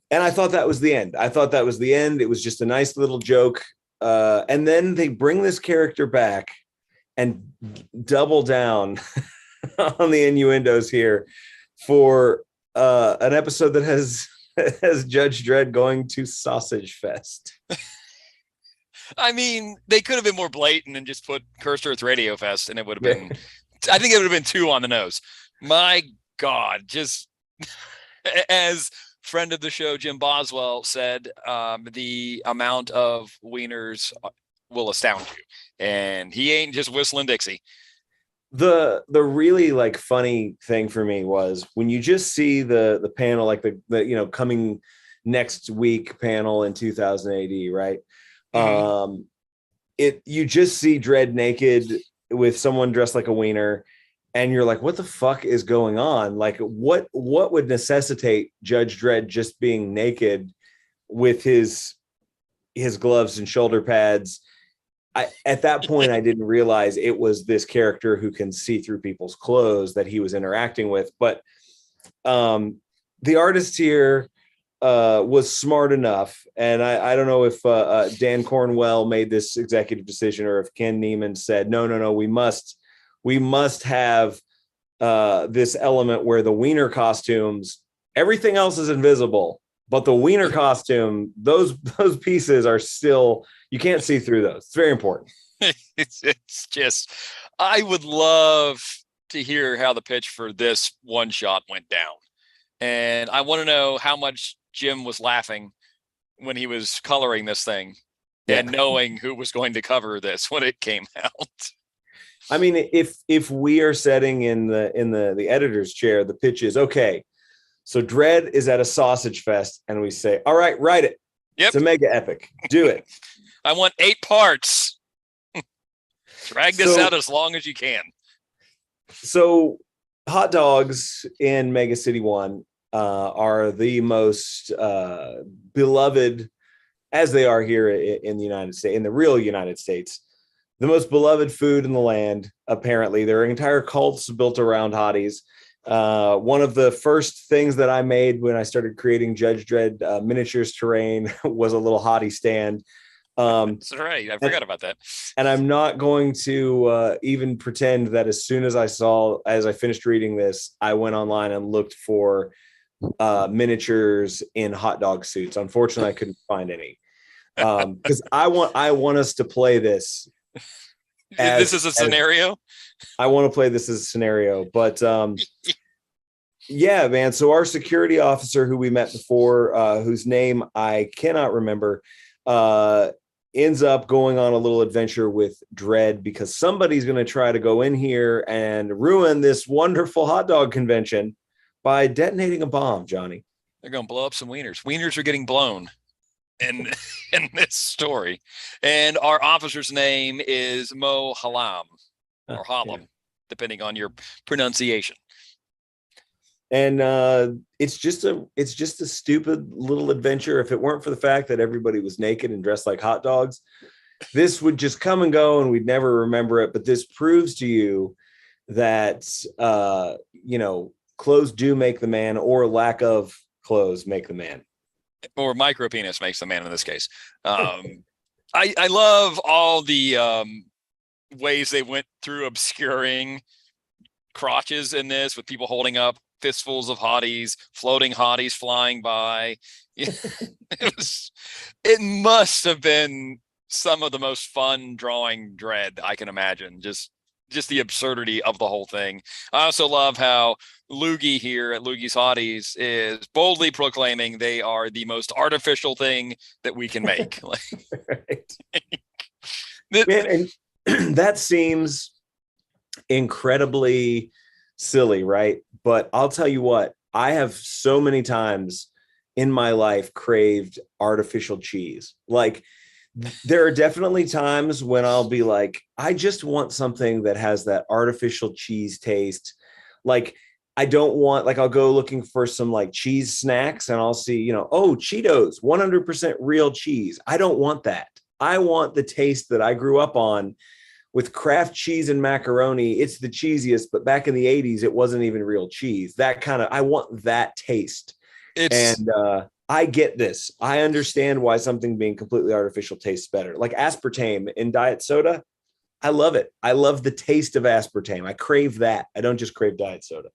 And I thought that was the end. It was just a nice little joke. And then they bring this character back and double down on the innuendos here for an episode that has Judge Dredd going to Sausage Fest. I mean, they could have been more blatant and just put Cursed Earth Radio Fest, and it would have been, I think it would have been 2 on the nose. My God, just as friend of the show, Jim Boswell, said, the amount of wieners will astound you. And he ain't just whistling Dixie. The really like funny thing for me was when you just see the panel, like the coming next week panel in 2000 AD, right? Mm-hmm. You just see Dredd naked with someone dressed like a wiener, and you're like, what the fuck is going on? Like, what would necessitate Judge Dredd just being naked with his gloves and shoulder pads? At that point, I didn't realize it was this character who can see through people's clothes that he was interacting with. But the artist here was smart enough, and I don't know if Dan Cornwell made this executive decision or if Ken Neiman said, no, we must have this element where the wiener costumes, everything else is invisible, but the wiener costume, those pieces are still, you can't see through those. It's very important. It's just, I would love to hear how the pitch for this one shot went down. And I want to know how much Jim was laughing when he was coloring this thing and knowing who was going to cover this when it came out. I mean, if we are setting in the editor's chair, the pitch is okay. So Dredd is at a sausage fest, and we say, all right, write it. Yep. It's a mega epic. Do it. I want 8 parts. Drag this out as long as you can. So hot dogs in Mega City 1 are the most beloved, as they are here in the United States, in the real United States, the most beloved food in the land. Apparently, there are entire cults built around hotties. One of the first things that I made when I started creating Judge Dredd miniatures terrain was a little hottie stand. That's right. I forgot about that. And I'm not going to even pretend that as soon as I finished reading this, I went online and looked for miniatures in hot dog suits. Unfortunately, I couldn't find any. Because I want us to play this. This is a scenario. I want to play this as a scenario, but yeah, man. So our security officer, who we met before, whose name I cannot remember, ends up going on a little adventure with Dredd because somebody's going to try to go in here and ruin this wonderful hot dog convention by detonating a bomb, Johnny. They're going to blow up some wieners. Wieners are getting blown in this story. And our officer's name is Mo Halam or Halam, depending on your pronunciation. And it's just a stupid little adventure. If it weren't for the fact that everybody was naked and dressed like hot dogs, this would just come and go and we'd never remember it. But this proves to you that clothes do make the man, or lack of clothes make the man, or micro penis makes the man in this case. I love all the ways they went through obscuring crotches in this, with people holding up fistfuls of hotties, floating hotties flying by. It must have been some of the most fun drawing Dredd I can imagine. Just the absurdity of the whole thing. I also love how Loogie here at Loogie's Hotties is boldly proclaiming they are the most artificial thing that we can make. Right. Man, and that seems incredibly silly, right? But I'll tell you what, I have so many times in my life craved artificial cheese. Like, there are definitely times when I'll be like, I just want something that has that artificial cheese taste. Like, I don't want, like, I'll go looking for some like cheese snacks and I'll see, Cheetos, 100% real cheese. I don't want that. I want the taste that I grew up on with Kraft cheese and macaroni. It's the cheesiest, but back in the 80s, it wasn't even real cheese. I want that taste. I get this. I understand why something being completely artificial tastes better. Like aspartame in diet soda. I love it. I love the taste of aspartame. I crave that. I don't just crave diet soda.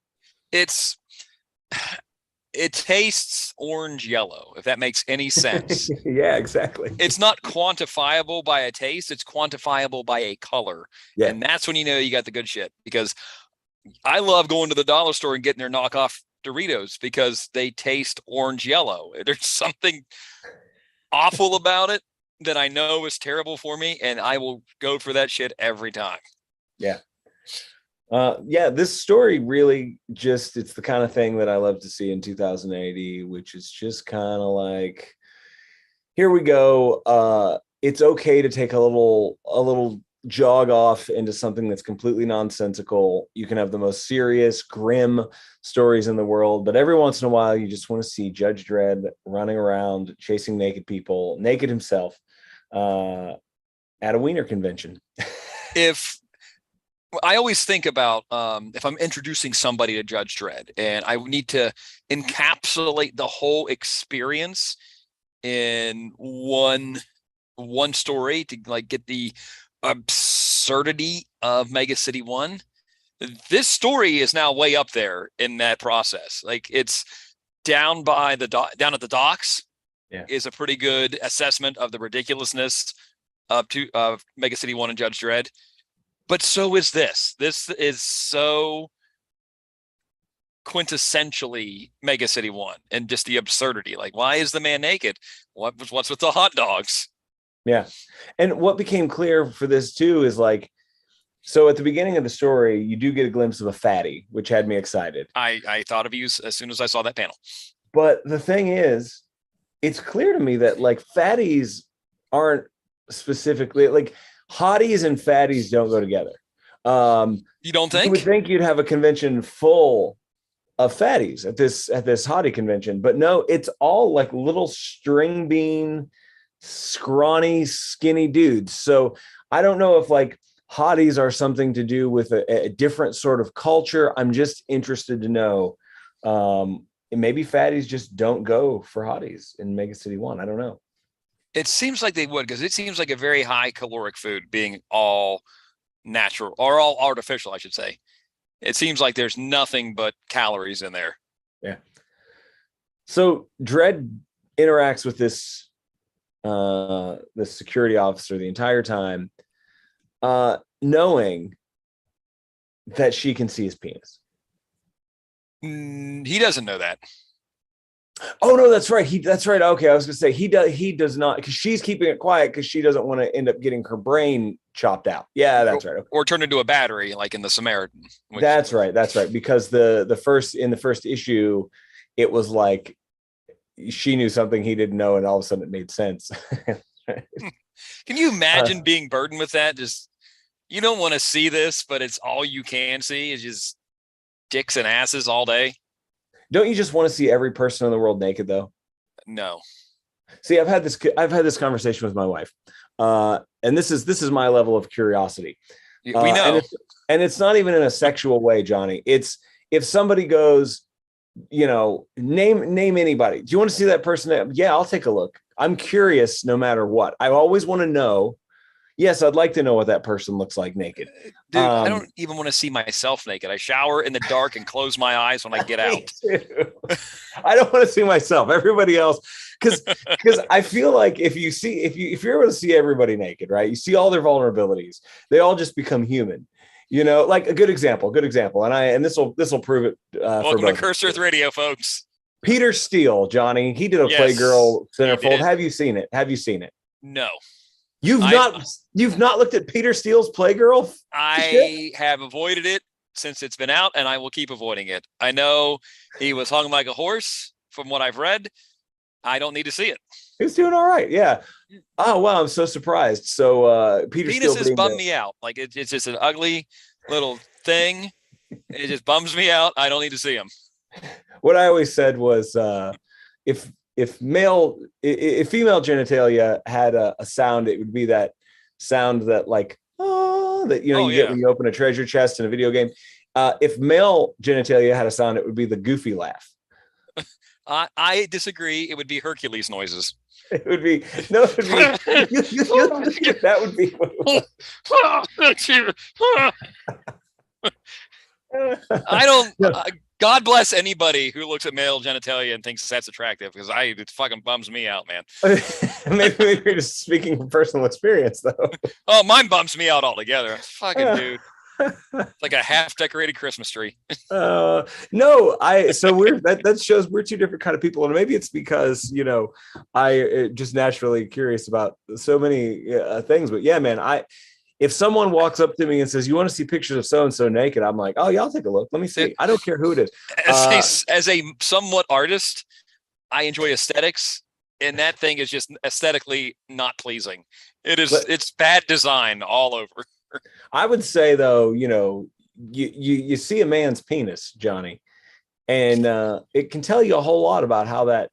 It tastes orange yellow, if that makes any sense. Yeah, exactly. It's not quantifiable by a taste. It's quantifiable by a color. Yeah. And that's when you know you got the good shit, because I love going to the dollar store and getting their knockoff Doritos because they taste orange yellow. There's something awful about it that I know is terrible for me, and I will go for that shit every time. Yeah. This story really it's the kind of thing that I love to see in 2080, which is just kind of like, here we go. It's okay to take a little jog off into something that's completely nonsensical. You can have the most serious, grim stories in the world, but every once in a while, you just want to see Judge Dredd running around chasing naked people, naked himself, at a wiener convention. I always think about if I'm introducing somebody to Judge Dredd and I need to encapsulate the whole experience in one story to like get the absurdity of Mega City 1. This story is now way up there in that process. Like, it's down at the docks. Yeah. Is a pretty good assessment of the ridiculousness of Mega City 1 and Judge Dredd. But so is this. This is so quintessentially Mega City 1 and just the absurdity. Like, why is the man naked? What's with the hot dogs? Yeah. And what became clear for this too is like, So at the beginning of the story, you do get a glimpse of a fatty, which had me excited. I thought of you as soon as I saw that panel. But the thing is, it's clear to me that like fatties aren't specifically like hotties and fatties don't go together. You don't You would think? think you'd have a convention full of fatties at this hottie convention, but no, it's all like little string bean, scrawny, skinny dudes. So I don't know if like hotties are something to do with a different sort of culture. I'm just interested to know. And maybe fatties just don't go for hotties in Mega City 1. I don't know. It seems like they would, because it seems like a very high caloric food, being all natural or all artificial, I should say. It seems like there's nothing but calories in there. Yeah. So Dredd interacts with this security officer the entire time, knowing that she can see his penis. He doesn't know that. Oh no, that's right. That's right. Okay, I was gonna say he does not, because she's keeping it quiet because she doesn't want to end up getting her brain chopped out. Yeah, that's right. Okay. Or turned into a battery, like in the Samaritan. That's right. Because the first issue, it was like she knew something he didn't know, and all of a sudden it made sense. Can you imagine being burdened with that? Just, you don't want to see this, but it's all you can see is just dicks and asses all day. Don't you just want to see every person in the world naked, though? No. See, I've had this conversation with my wife, and this is my level of curiosity. We know, and it's not even in a sexual way, Johnny. It's if somebody goes, name anybody. Do you want to see that person? Yeah, I'll take a look. I'm curious, no matter what. I always want to know. Yes, I'd like to know what that person looks like naked. Dude, I don't even want to see myself naked. I shower in the dark and close my eyes when I get out. I don't want to see myself. Everybody else, because I feel like if you're able to see everybody naked, right? You see all their vulnerabilities. They all just become human. Like a good example. And this will prove it. Welcome to Cursed Earth Radio, folks. Peter Steele, Johnny. He did a Playgirl centerfold. Have you seen it? No. You've not looked at Peter Steele's Playgirl? I have avoided it since it's been out, and I will keep avoiding it. I know he was hung like a horse from what I've read. I don't need to see it. He's doing all right. Yeah. Oh, wow. I'm so surprised. So Peter Steele penises bum me out. Like it's just an ugly little thing. It just bums me out. I don't need to see him. What I always said was if female genitalia had a sound, it would be that sound that like that you get when you open a treasure chest in a video game. If male genitalia had a sound, it would be the goofy laugh. I disagree. It would be Hercules noises. It would be that would be I don't God bless anybody who looks at male genitalia and thinks that's attractive, because it fucking bums me out, man. maybe you're just speaking from personal experience, though. Oh, mine bums me out altogether. Fucking dude. It's like a half decorated Christmas tree. So that shows we're two different kind of people, and maybe it's because I just naturally curious about so many things. But yeah, man, if someone walks up to me and says, "You want to see pictures of so and so naked?" I'm like, "Oh yeah, I'll take a look. Let me see." I don't care who it is. As a somewhat artist, I enjoy aesthetics, and that thing is just aesthetically not pleasing. It's bad design all over. I would say though, you see a man's penis, Johnny, and it can tell you a whole lot about how that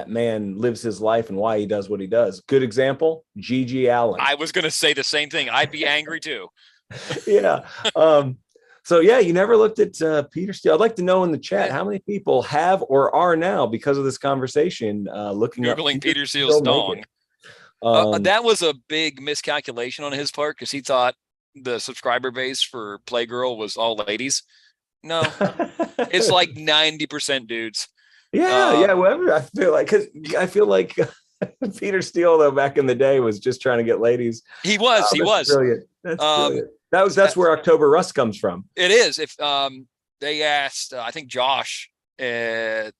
man lives his life and why he does what he does. Good example, G.G. Allen. I was going to say the same thing. I'd be angry too. Yeah. So yeah, you never looked at Peter Steele. I'd like to know in the chat how many people have or are now, because of this conversation, looking Googling up Peter Steele's dong. That was a big miscalculation on his part, because he thought the subscriber base for Playgirl was all ladies. No, it's like 90% dudes. Yeah, whatever. I feel like Peter Steele, though, back in the day was just trying to get ladies. He was. Brilliant. That's brilliant. That's where October Rust comes from. It is. If they asked, I think Josh, the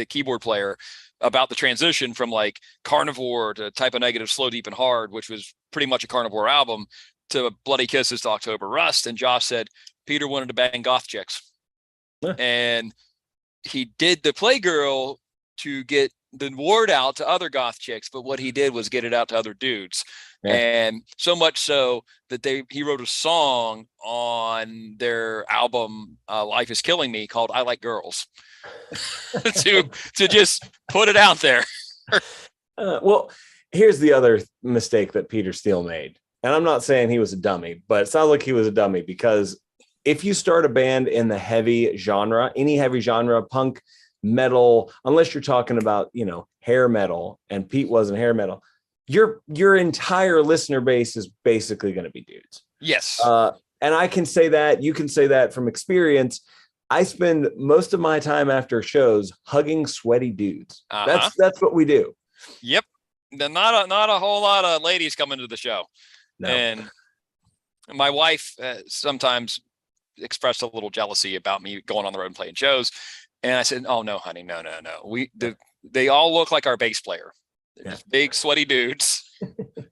keyboard player, about the transition from like Carnivore to Type of Negative, Slow, Deep, and Hard, which was pretty much a Carnivore album. to Bloody Kisses to October Rust, and Josh said Peter wanted to bang goth chicks. Huh. And he did the Playgirl to get the word out to other goth chicks, but what he did was get it out to other dudes. Yeah. And so much so that he wrote a song on their album Life Is Killing Me called I Like Girls to just put it out there. Well, here's the other mistake that Peter Steele made. And I'm not saying he was a dummy, but it sounds like he was a dummy, because if you start a band in the heavy genre, any heavy genre, punk, metal, unless you're talking about, hair metal, and Pete wasn't hair metal, your entire listener base is basically going to be dudes. Yes. And I can say that, you can say that from experience. I spend most of my time after shows hugging sweaty dudes. Uh-huh. That's what we do. Yep. Not a whole lot of ladies coming to the show. No. And my wife sometimes expressed a little jealousy about me going on the road and playing shows. And I said, "Oh no, honey, no. They all look like our bass player. They're just big sweaty dudes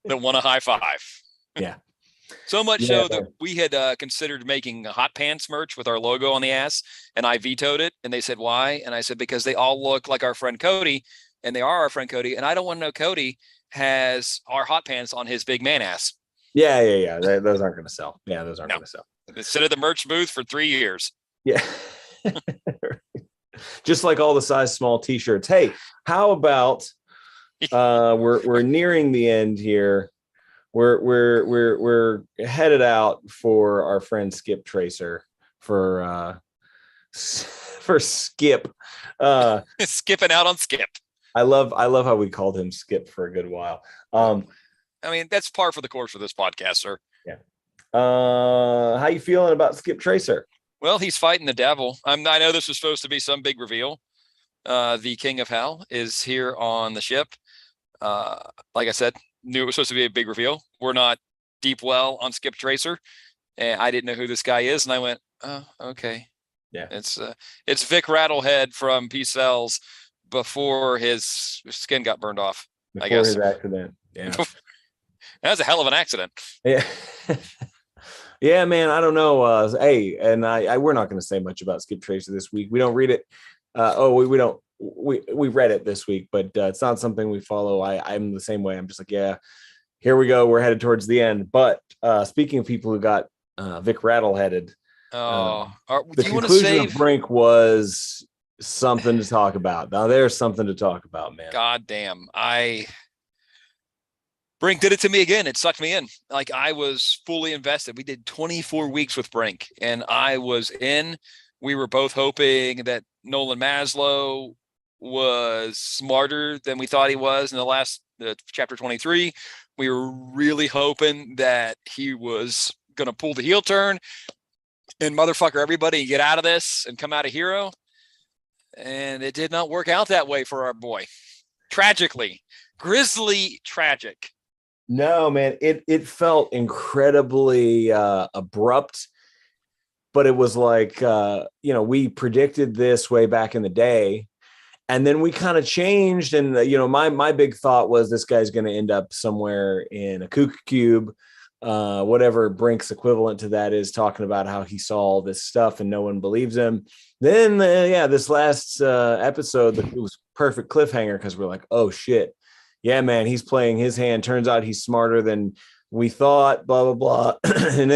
that want a high five." Yeah. So much so that we had considered making hot pants merch with our logo on the ass, and I vetoed it. And they said, "Why?" And I said, "Because they all look like our friend Cody, and they are our friend Cody, and I don't want to know Cody has our hot pants on his big man ass." Yeah. Those aren't going to sell. Yeah, those aren't going to sell. Sit at the merch booth for 3 years. Yeah. Just like all the size small t-shirts. Hey, how about we're nearing the end here. We're headed out for our friend Skip Tracer for Skip. Skipping out on Skip. I love how we called him Skip for a good while. I mean, that's par for the course for this podcast, sir. Yeah. How you feeling about Skip Tracer? Well, he's fighting the devil. I know this was supposed to be some big reveal. The King of Hell is here on the ship. Like I said, knew it was supposed to be a big reveal. We're not deep well on Skip Tracer, and I didn't know who this guy is, and I went, "Oh, okay." Yeah. It's Vic Rattlehead from Peace Cells before his skin got burned off. Before I guess his accident. Yeah. That was a hell of an accident. Yeah. Yeah, man. I don't know. Hey, and we're not going to say much about Skip Tracer this week. We don't read it. We don't. We read it this week, but it's not something we follow. I'm the same way. I'm just like, yeah, here we go. We're headed towards the end. But speaking of people who got Vic Rattleheaded, the conclusion of Brink was something to talk about. Now there's something to talk about, man. God damn. Brink did it to me again. It sucked me in. Like, I was fully invested. We did 24 weeks with Brink, and I was in. We were both hoping that Nolan Maslow was smarter than we thought he was in the last chapter 23. We were really hoping that he was going to pull the heel turn and motherfucker everybody and get out of this and come out a hero. And it did not work out that way for our boy. Tragically, grisly tragic. No, man, it felt incredibly abrupt, but it was like, we predicted this way back in the day, and then we kind of changed. And, my big thought was this guy's going to end up somewhere in a kook cube, whatever Brink's equivalent to that is, talking about how he saw all this stuff and no one believes him. Then, this last episode, it was perfect cliffhanger, because we're like, oh, shit. Yeah, man, he's playing his hand. Turns out he's smarter than we thought, blah, blah, blah. And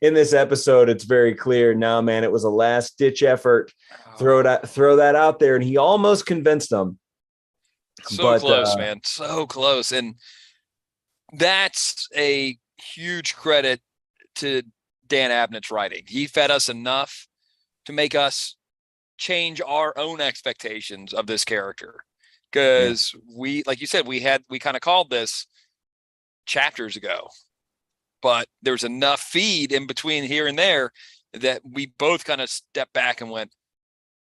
in this episode, it's very clear. No, man, it was a last ditch effort. Throw that out there. And he almost convinced them. So close, man. So close. And that's a huge credit to Dan Abnett's writing. He fed us enough to make us change our own expectations of this character. Because we, like you said, we kind of called this chapters ago, but there's enough feed in between here and there that we both kind of stepped back and went,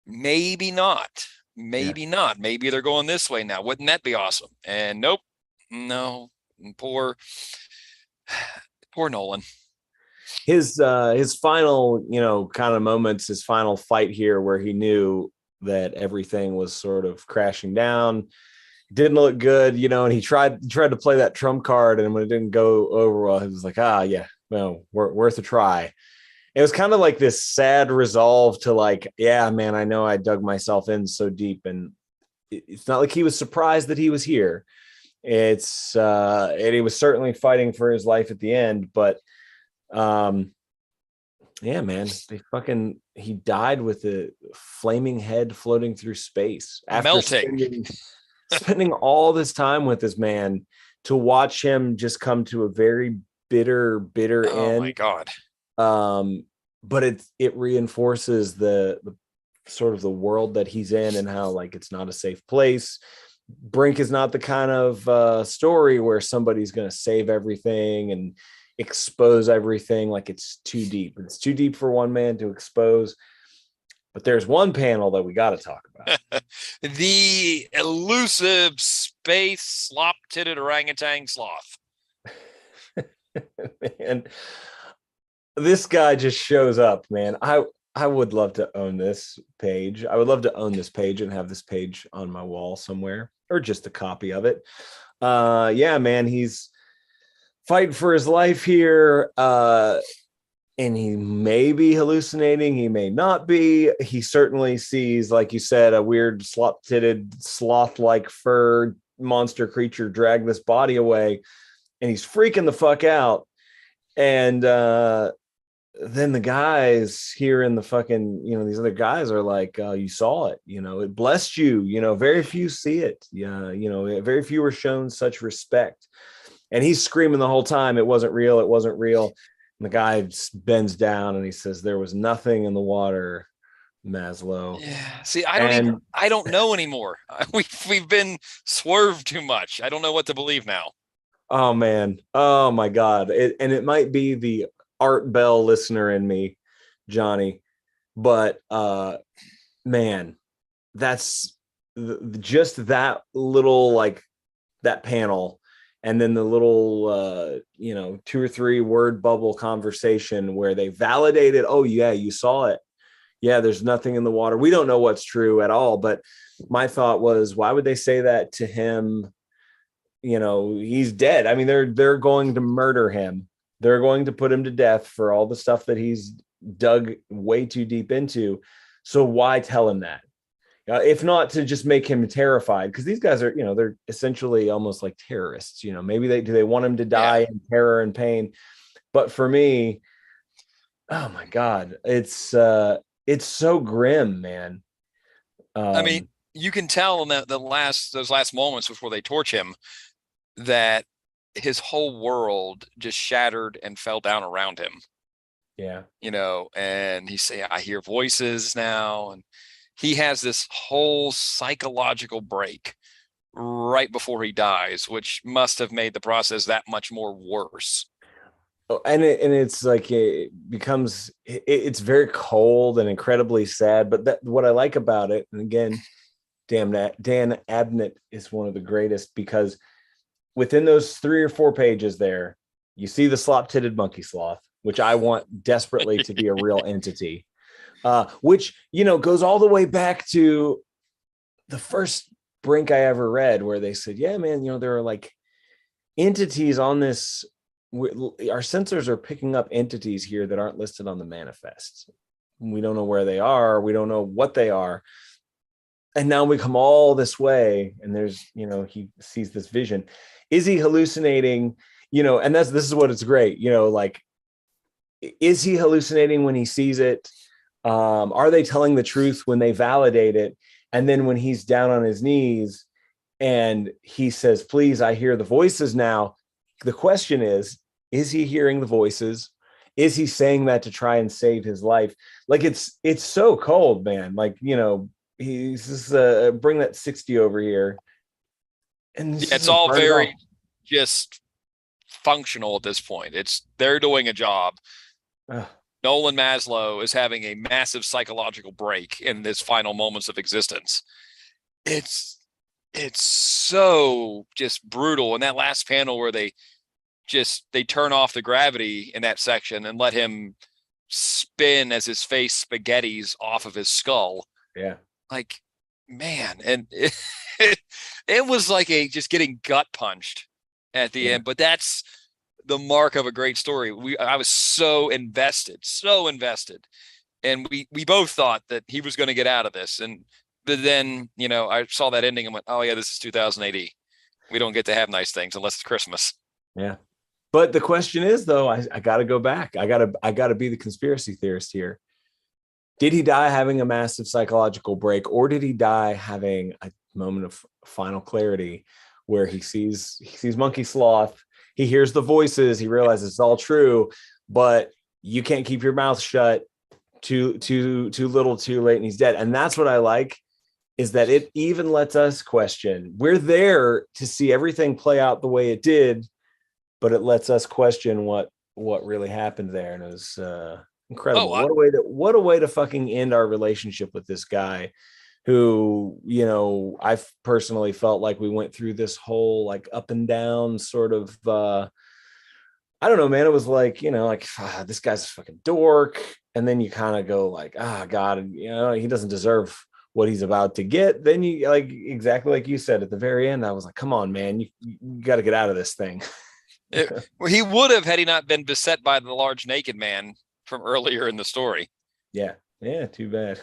maybe not, maybe they're going this way now. Wouldn't that be awesome? And nope, no, poor Nolan. His final, kind of moments, his final fight here, where he knew that everything was sort of crashing down. didn't look good, and he tried to play that trump card, and when it didn't go over well, he was like, yeah, well, worth a try. It was kind of like this sad resolve to like, yeah, man, I know I dug myself in so deep, and it's not like he was surprised that he was here. And he was certainly fighting for his life at the end, but yeah, man, he died with a flaming head floating through space after melting. spending all this time with this man, to watch him just come to a very bitter end. Oh my God. But it reinforces the sort of the world that he's in, and how like it's not a safe place. Brink is not the kind of story where somebody's going to save everything and expose everything. Like, it's too deep. It's too deep for one man to expose. But there's one panel that we got to talk about. The elusive space slop-titted orangutan sloth. And this guy just shows up, man. I would love to own this page. I would love to own this page and have this page on my wall somewhere, or just a copy of it. Yeah, man, he's fighting for his life here. And he may be hallucinating. He may not be. He certainly sees, like you said, a weird slop-titted, sloth-like fur monster creature drag this body away. And he's freaking the fuck out. And then the guys here in the fucking, these other guys are like, you saw it, it blessed you, very few see it. Yeah. Very few were shown such respect. And he's screaming the whole time, it wasn't real. It wasn't real. And the guy bends down and he says, there was nothing in the water, Maslow. Yeah. See, I don't know anymore. We've been swerved too much. I don't know what to believe now. Oh man. Oh my God. It might be the Art Bell listener in me, Johnny, but man, that's just that little, like, that panel, and then the little 2 or 3 word bubble conversation where they validated, oh yeah, you saw it, yeah, there's nothing in the water. We don't know what's true at all, but my thought was, why would they say that to him? He's dead. I mean, they're going to murder him. They're going to put him to death for all the stuff that he's dug way too deep into. So why tell him that? If not to just make him terrified, because these guys are, they're essentially almost like terrorists. Maybe they want him to die in terror and pain. But for me, oh my God, it's so grim, man. I mean, you can tell in those last moments before they torch him that his whole world just shattered and fell down around him. Yeah. And he's saying, I hear voices now. And he has this whole psychological break right before he dies, which must have made the process that much more worse. And it's like, it's very cold and incredibly sad. But what I like about it, and again, Dan Abnett is one of the greatest, because within those 3 or 4 pages there, you see the slop-titted monkey sloth, which I want desperately to be a real entity, which, goes all the way back to the first Brink I ever read, where they said, yeah, man, there are like entities on this. Our sensors are picking up entities here that aren't listed on the manifest. We don't know where they are. We don't know what they are. And now we come all this way, and there's, he sees this vision. Is he hallucinating? And this is what it's great. Like, is he hallucinating when he sees it? Are they telling the truth when they validate it? And then when he's down on his knees and he says, please, I hear the voices now. The question is he hearing the voices? Is he saying that to try and save his life? Like, it's so cold, man. Like, he's just bring that 60 over here. And it's all very just functional at this point. They're doing a job. Nolan Maslow is having a massive psychological break in his final moments of existence. It's so just brutal. And that last panel where they turn off the gravity in that section and let him spin as his face spaghettis off of his skull. Yeah. Like, man. And It was like just getting gut punched at the end, but that's the mark of a great story. I was so invested, and we both thought that he was going to get out of this, but then I saw that ending and went, oh yeah, this is 2000 AD. We don't get to have nice things unless it's Christmas. Yeah. But the question is, though, I got to go back. I got to be the conspiracy theorist here. Did he die having a massive psychological break, or did he die having a moment of final clarity where he sees Monkey Sloth, he hears the voices, he realizes it's all true, but you can't keep your mouth shut, too little, too late, and he's dead. And that's what I like, is that it even lets us question. We're there to see everything play out the way it did, but it lets us question what really happened there. And it was incredible. What a way to fucking end our relationship with this guy who, I personally felt like we went through this whole like up and down sort of, I don't know, man. It was like, this guy's a fucking dork. And then you kind of go like, God, he doesn't deserve what he's about to get. Then you like, exactly like you said at the very end, I was like, come on, man, you got to get out of this thing. He would have had he not been beset by the large naked man from earlier in the story. Yeah, too bad.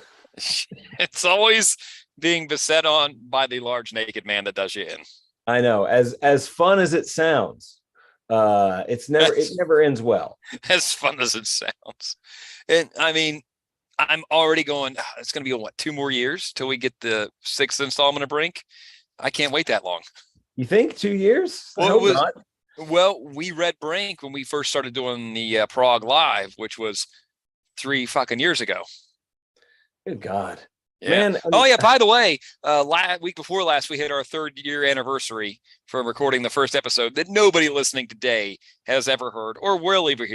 It's always being beset on by the large naked man that does you in. I know. As fun as it sounds, it never ends well. As fun as it sounds. And I mean, I'm already going, it's going to be 2 more years till we get the 6th installment of Brink. I can't wait that long. You think 2 years? Not. Well, we read Brink when we first started doing the Prog Live, which was 3 fucking years ago. Good God. Yeah. Man. Oh yeah. By the way, week before last, we hit our 3rd year anniversary from recording the first episode that nobody listening today has ever heard or will ever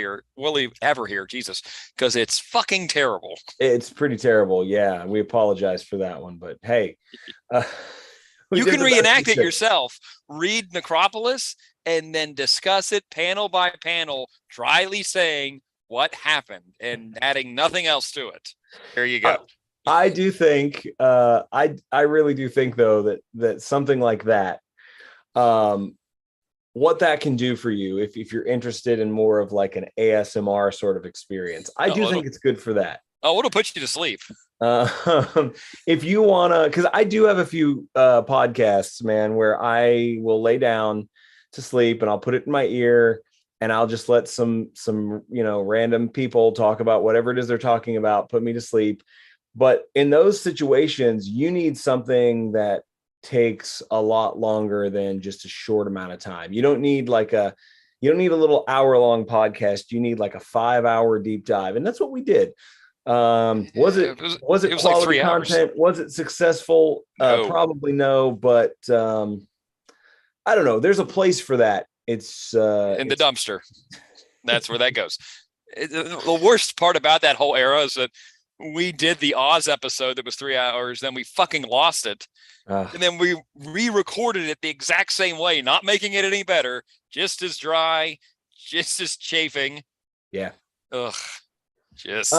hear. Jesus, because it's fucking terrible. It's pretty terrible. Yeah, we apologize for that one, but hey, you can reenact it yourself. Read Necropolis and then discuss it panel by panel, dryly saying what happened and adding nothing else to it. There you go. I do think, I really do think though that something like that, what that can do for you if you're interested in more of like an ASMR sort of experience, I do think it's good for that. Oh, it'll put you to sleep. If you want to, because I do have a few podcasts, man, where I will lay down to sleep and I'll put it in my ear and I'll just let some random people talk about whatever it is they're talking about, put me to sleep. But in those situations, you need something that takes a lot longer than just a short amount of time. You don't need a little hour-long podcast. You need like a 5-hour deep dive. And that's what we did. Was it quality like 3 hours. Content? Was it successful? No. Probably no, but I don't know. There's a place for that. It's in the dumpster. That's where that goes. The worst part about that whole era is that we did the Oz episode that was 3 hours, then we fucking lost it. And then we re-recorded it the exact same way, not making it any better, just as dry, just as chafing. Yeah. Ugh. Just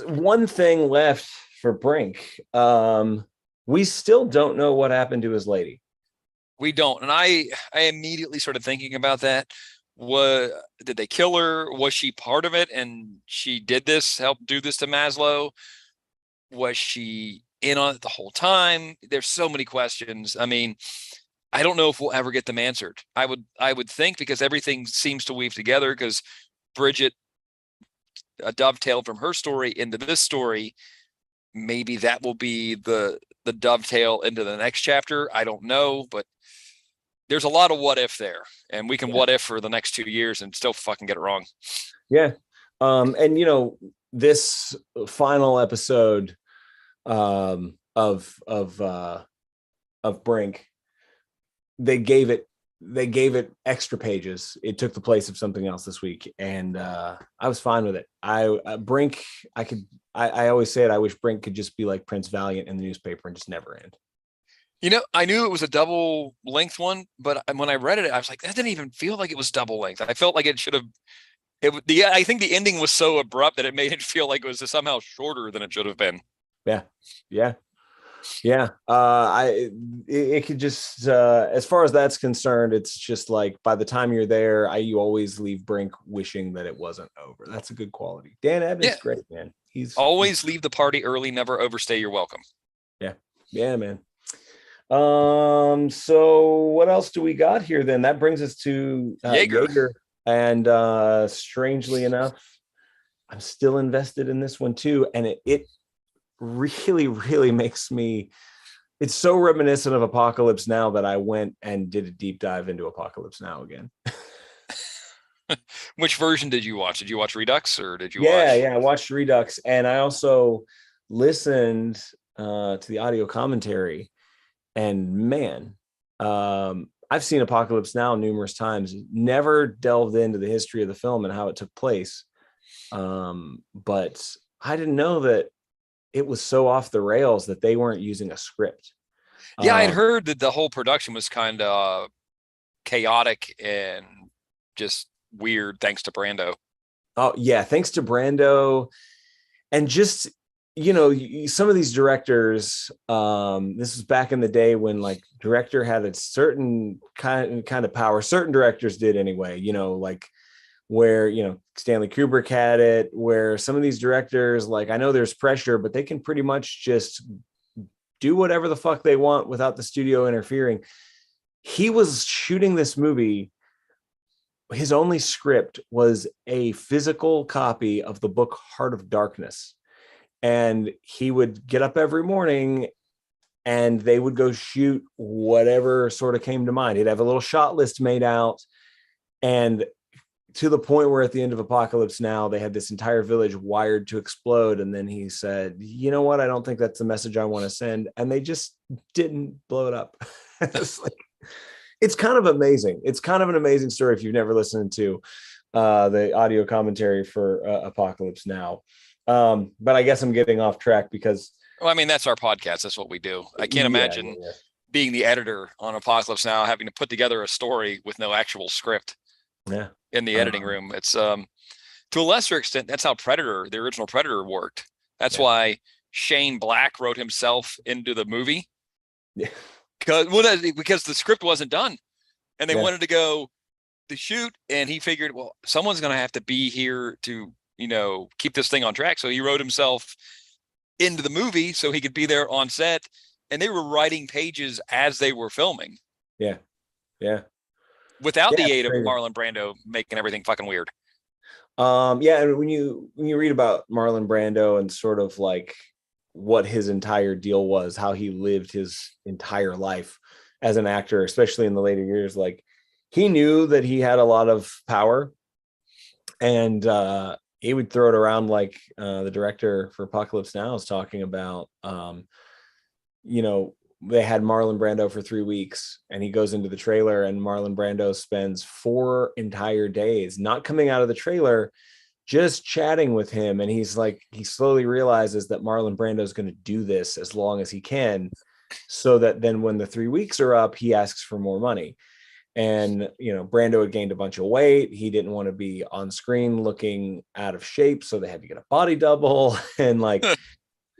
one thing left for Brink. We still don't know what happened to his lady. We don't. And I immediately started thinking about that. Did they kill her? Was she part of it and she helped do this to Maslow? Was she in on it the whole time? There's so many questions. I mean, I don't know if we'll ever get them answered. I would think, because everything seems to weave together, because Bridget dovetailed from her story into this story. Maybe that will be the dovetail into the next chapter. I don't know, but there's a lot of what if there, and we can what if for the next 2 years and still fucking get it wrong. Yeah. And this final episode of Brink, they gave it extra pages. It took the place of something else this week, and I was fine with it. Brink, I always say it, I wish Brink could just be like Prince Valiant in the newspaper and just never end. I knew it was a double length one, but when I read it, I was like, that didn't even feel like it was double length. I felt like it should have. I think the ending was so abrupt that it made it feel like it was somehow shorter than it should have been. Yeah. Yeah. It could just, as far as that's concerned, it's just like by the time you're there, you always leave Brink wishing that it wasn't over. That's a good quality. Dan Abnett's Yeah. great, man. He's Always leave the party early, never overstay your welcome. yeah. Yeah, man. So what else do we got here then? That brings us to Jaeger. And strangely enough, I'm still invested in this one too. And it really, really makes me, it's so reminiscent of Apocalypse Now that I went and did a deep dive into Apocalypse Now again. Which version did you watch? Did you watch Redux or did you watch? Yeah, I watched Redux, and I also listened to the audio commentary. And man, I've seen Apocalypse Now numerous times, never delved into the history of the film and how it took place. But I didn't know that it was so off the rails that they weren't using a script. Yeah, I'd heard that the whole production was kind of chaotic and just weird thanks to Brando. Oh, yeah, thanks to Brando. And just, some of these directors, this was back in the day when like director had a certain kind of power. Certain directors did anyway, like where, Stanley Kubrick had it, where some of these directors, like, I know there's pressure, but they can pretty much just do whatever the fuck they want without the studio interfering. He was shooting this movie. His only script was a physical copy of the book Heart of Darkness. And he would get up every morning and they would go shoot whatever sort of came to mind. He'd have a little shot list made out, and to the point where at the end of Apocalypse Now, they had this entire village wired to explode. And then he said, you know what? I don't think that's the message I want to send. And they just didn't blow it up. It's kind of amazing. It's kind of an amazing story if you've never listened to the audio commentary for Apocalypse Now. But I guess I'm getting off track because... Well, I mean, that's our podcast. That's what we do. I can't imagine being the editor on Apocalypse Now, having to put together a story with no actual script. Yeah. In the editing room. It's to a lesser extent, that's how Predator, the original Predator, worked. That's why Shane Black wrote himself into the movie. Yeah. Because the script wasn't done and they wanted to go to shoot, and he figured, well, someone's going to have to be here to, keep this thing on track. So he wrote himself into the movie so he could be there on set, and they were writing pages as they were filming. Yeah. Yeah. Without the aid of Marlon Brando making everything fucking weird. And when you read about Marlon Brando and sort of like what his entire deal was, how he lived his entire life as an actor, especially in the later years, like he knew that he had a lot of power, and he would throw it around like the director for Apocalypse Now is talking about. They had Marlon Brando for 3 weeks, and he goes into the trailer, and Marlon Brando spends 4 entire days not coming out of the trailer, just chatting with him. And he's like, he slowly realizes that Marlon Brando is going to do this as long as he can, so that then when the 3 weeks are up, he asks for more money. And, Brando had gained a bunch of weight. He didn't want to be on screen looking out of shape, so they had to get a body double. And like,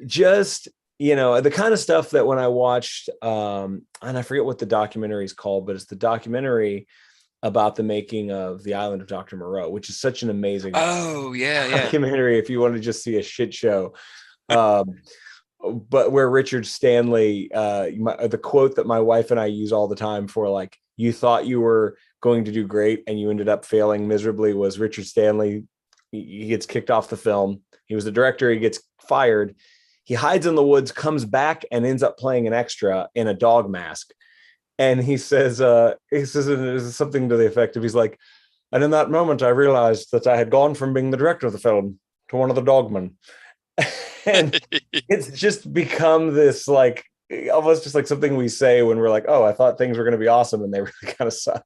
just... the kind of stuff that when I watched, and I forget what the documentary is called, but it's the documentary about the making of The Island of Dr. Moreau, which is such an amazing documentary if you want to just see a shit show. But where Richard Stanley, the quote that my wife and I use all the time for like, you thought you were going to do great and you ended up failing miserably, was Richard Stanley. He gets kicked off the film. He was the director. He gets fired. He hides in the woods, comes back, and ends up playing an extra in a dog mask. And he says something to the effect of, he's like, and in that moment, I realized that I had gone from being the director of the film to one of the dogmen. And it's just become this, like, almost just like something we say when we're like, oh, I thought things were going to be awesome, and they really kind of suck.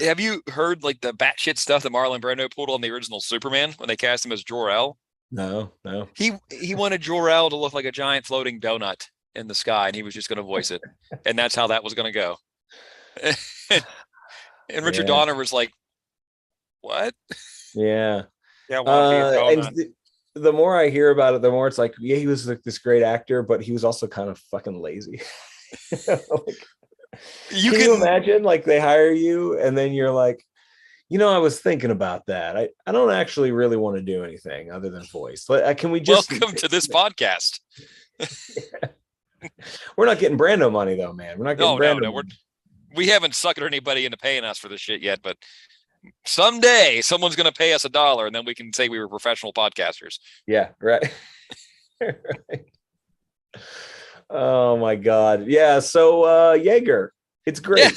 Have you heard like the batshit stuff that Marlon Brando pulled on the original Superman when they cast him as Jor-El? No. He wanted Jor-El to look like a giant floating donut in the sky, and he was just going to voice it, and that's how that was going to go. And Richard Donner was like, "What?" Yeah. Yeah. the more I hear about it, the more it's like, yeah, he was like this great actor, but he was also kind of fucking lazy. Like, can you imagine like they hire you and then you're like, I was thinking about that. I don't actually really want to do anything other than voice. Can we just welcome to this podcast? We're not getting Brando money though, man. We're not getting Brando money. We haven't suckered anybody into paying us for this shit yet, but someday someone's going to pay us $1 and then we can say we were professional podcasters. Yeah. Right. Right. Oh my God. Yeah. So Jaeger, it's great. Yeah.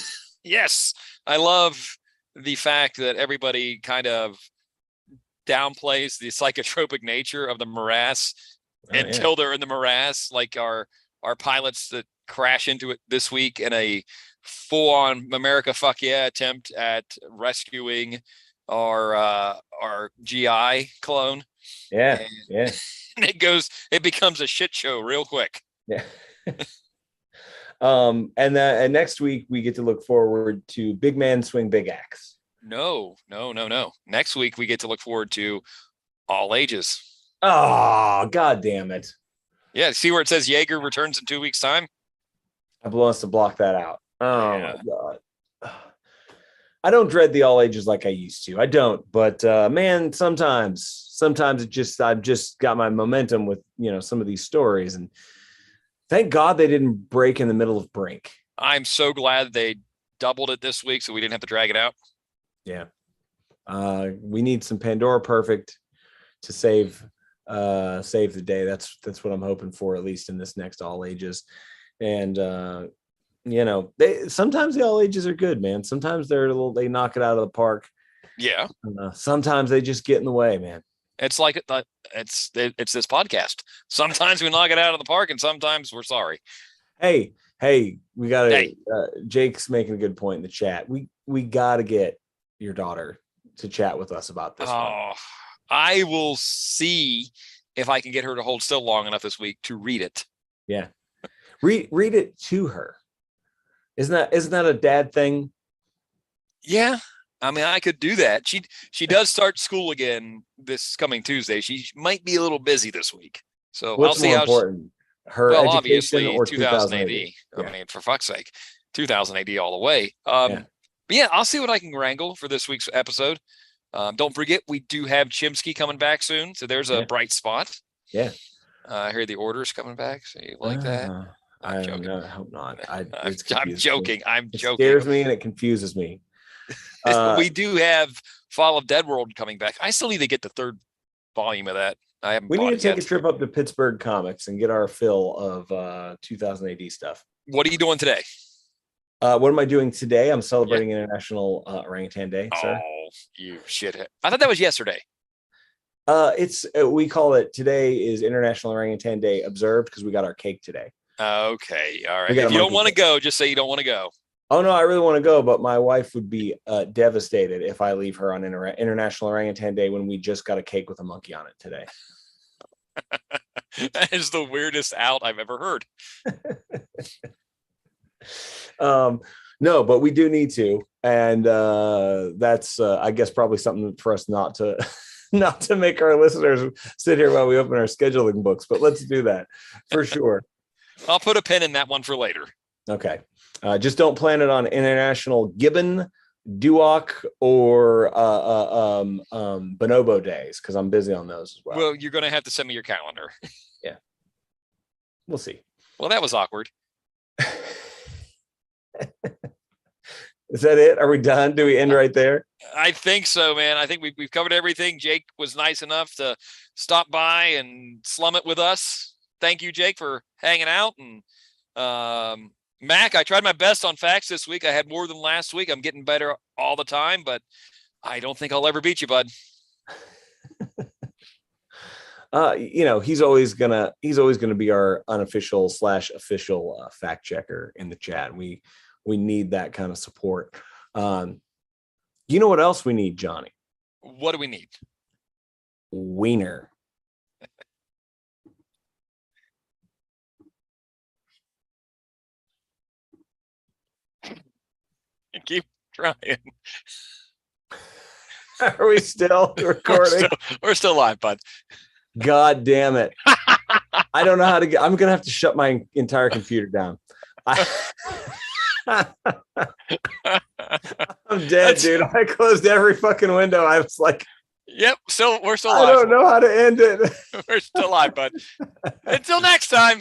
Yes. I love the fact that everybody kind of downplays the psychotropic nature of the morass until they're in the morass, like our pilots that crash into it this week in a full-on America fuck yeah attempt at rescuing our GI clone. Yeah. And it becomes a shit show real quick. Yeah. And next week we get to look forward to Big Man Swing Big Axe. No. Next week we get to look forward to All Ages. Oh, God damn it. Yeah, see where it says Jaeger returns in 2 weeks' time? I want us to block that out. Oh, yeah. My God. I don't dread the All Ages like I used to. I don't. But, man, sometimes I've just got my momentum with, some of these stories. And thank God they didn't break in the middle of Brink. I'm so glad they doubled it this week so we didn't have to drag it out. Yeah. We need some Pandora Perfect to save the day. That's what I'm hoping for, at least in this next All Ages. And sometimes the All Ages are good, man. Sometimes they knock it out of the park. Yeah. Sometimes they just get in the way, man. It's like it's this podcast. Sometimes we knock it out of the park, and sometimes we're sorry. Hey, we gotta. Jake's making a good point in the chat. We gotta get your daughter to chat with us about this. Oh, I will see if I can get her to hold still long enough this week to read it. Yeah, read it to her. Isn't that a dad thing? Yeah. I mean, I could do that. She does start school again this coming Tuesday. She might be a little busy this week. So what's I'll see more important, her education obviously or 2000 AD. Yeah. I mean, for fuck's sake, 2000 AD all the way. But yeah, I'll see what I can wrangle for this week's episode. Don't forget, we do have Chimsky coming back soon. So there's a bright spot. Yeah. I hear the orders coming back. So you like that? I'm joking. No, I hope not. I'm joking. I'm joking. It scares me and it confuses me. We do have Fall of Dead World coming back. I still need to get the 3rd volume of that. I haven't. We need to take a trip up to Pittsburgh Comics and get our fill of 2000 AD stuff. What are you doing today? What am I doing today? I'm celebrating International Orangutan Day, sir. Oh, you shithead! I thought that was yesterday. We call it today is International Orangutan Day observed because we got our cake today. Okay, all right. If you don't want to go, just say you don't want to go. Oh no, I really want to go, but my wife would be devastated if I leave her on International Orangutan Day when we just got a cake with a monkey on it today. That is the weirdest out I've ever heard. No, but we do need to, and that's I guess probably something for us not to make our listeners sit here while we open our scheduling books, but let's do that for sure. I'll put a pin in that one for later. Okay. Just don't plan it on International Gibbon, Duoc, or Bonobo days because I'm busy on those as well. Well, you're going to have to send me your calendar. Yeah. We'll see. Well, that was awkward. Is that it? Are we done? Do we end right there? I think so, man. I think we've covered everything. Jake was nice enough to stop by and slum it with us. Thank you, Jake, for hanging out. And Mac, I tried my best on facts this week. I had more than last week. I'm getting better all the time, but I don't think I'll ever beat you, bud. He's always gonna be our unofficial / official fact checker in the chat. We need that kind of support. You know what else we need, Johnny? What do we need? Wiener. Keep trying. Are we still recording? We're still live, bud. God damn it. I don't know how to get, I'm going to have to shut my entire computer down. I'm dead, dude. I closed every fucking window. I was like, Yep. So we're still I live. don't know how to end it. We're still live, bud. Until next time.